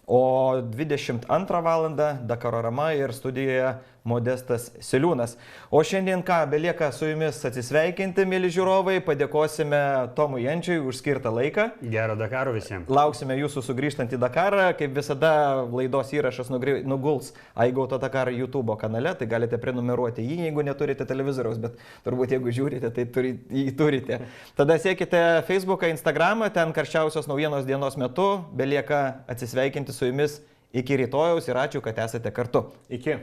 o 22 valandą Dakarorama ir studijoje Modestas Siliūnas. O šiandien ką, belieka su jumis atsisveikinti, mėly žiūrovai, padėkosime Tomui Jančiui už skirtą laiką. Gero Dakaro visiems. Lauksime jūsų sugrįžtant į Dakarą, kaip visada laidos įrašas nuguls Aigauto Dakar YouTube kanale, tai galite prenumeruoti jį, jeigu neturite televizoriaus, bet turbūt jeigu žiūrite, tai jį turite. Tada sekite Facebooką, Instagramą, ten karščiausios naujienos dienos metu, belieka atsisveikinti su jumis iki rytojaus ir ačiū, kad esate kartu. Iki.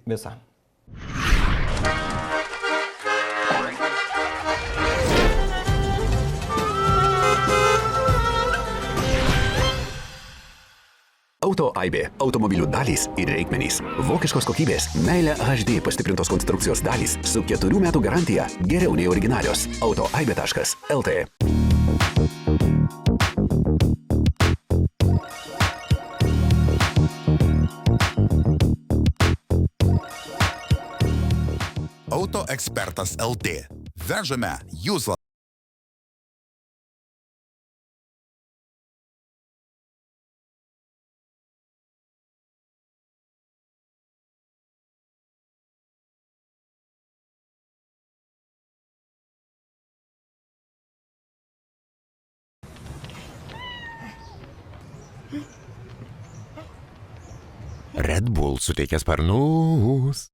Visą. Auto Aibė. Automobilių dalys ir reikmenys. Vokiškos kokybės. Meilė HD pastiprintos konstrukcijos dalys su 4 metų garantija. Geriau nei originalios. autoaibė.lt. Auto ekspertas LT. Vežame jūsų. Red Bull suteikia sparnus.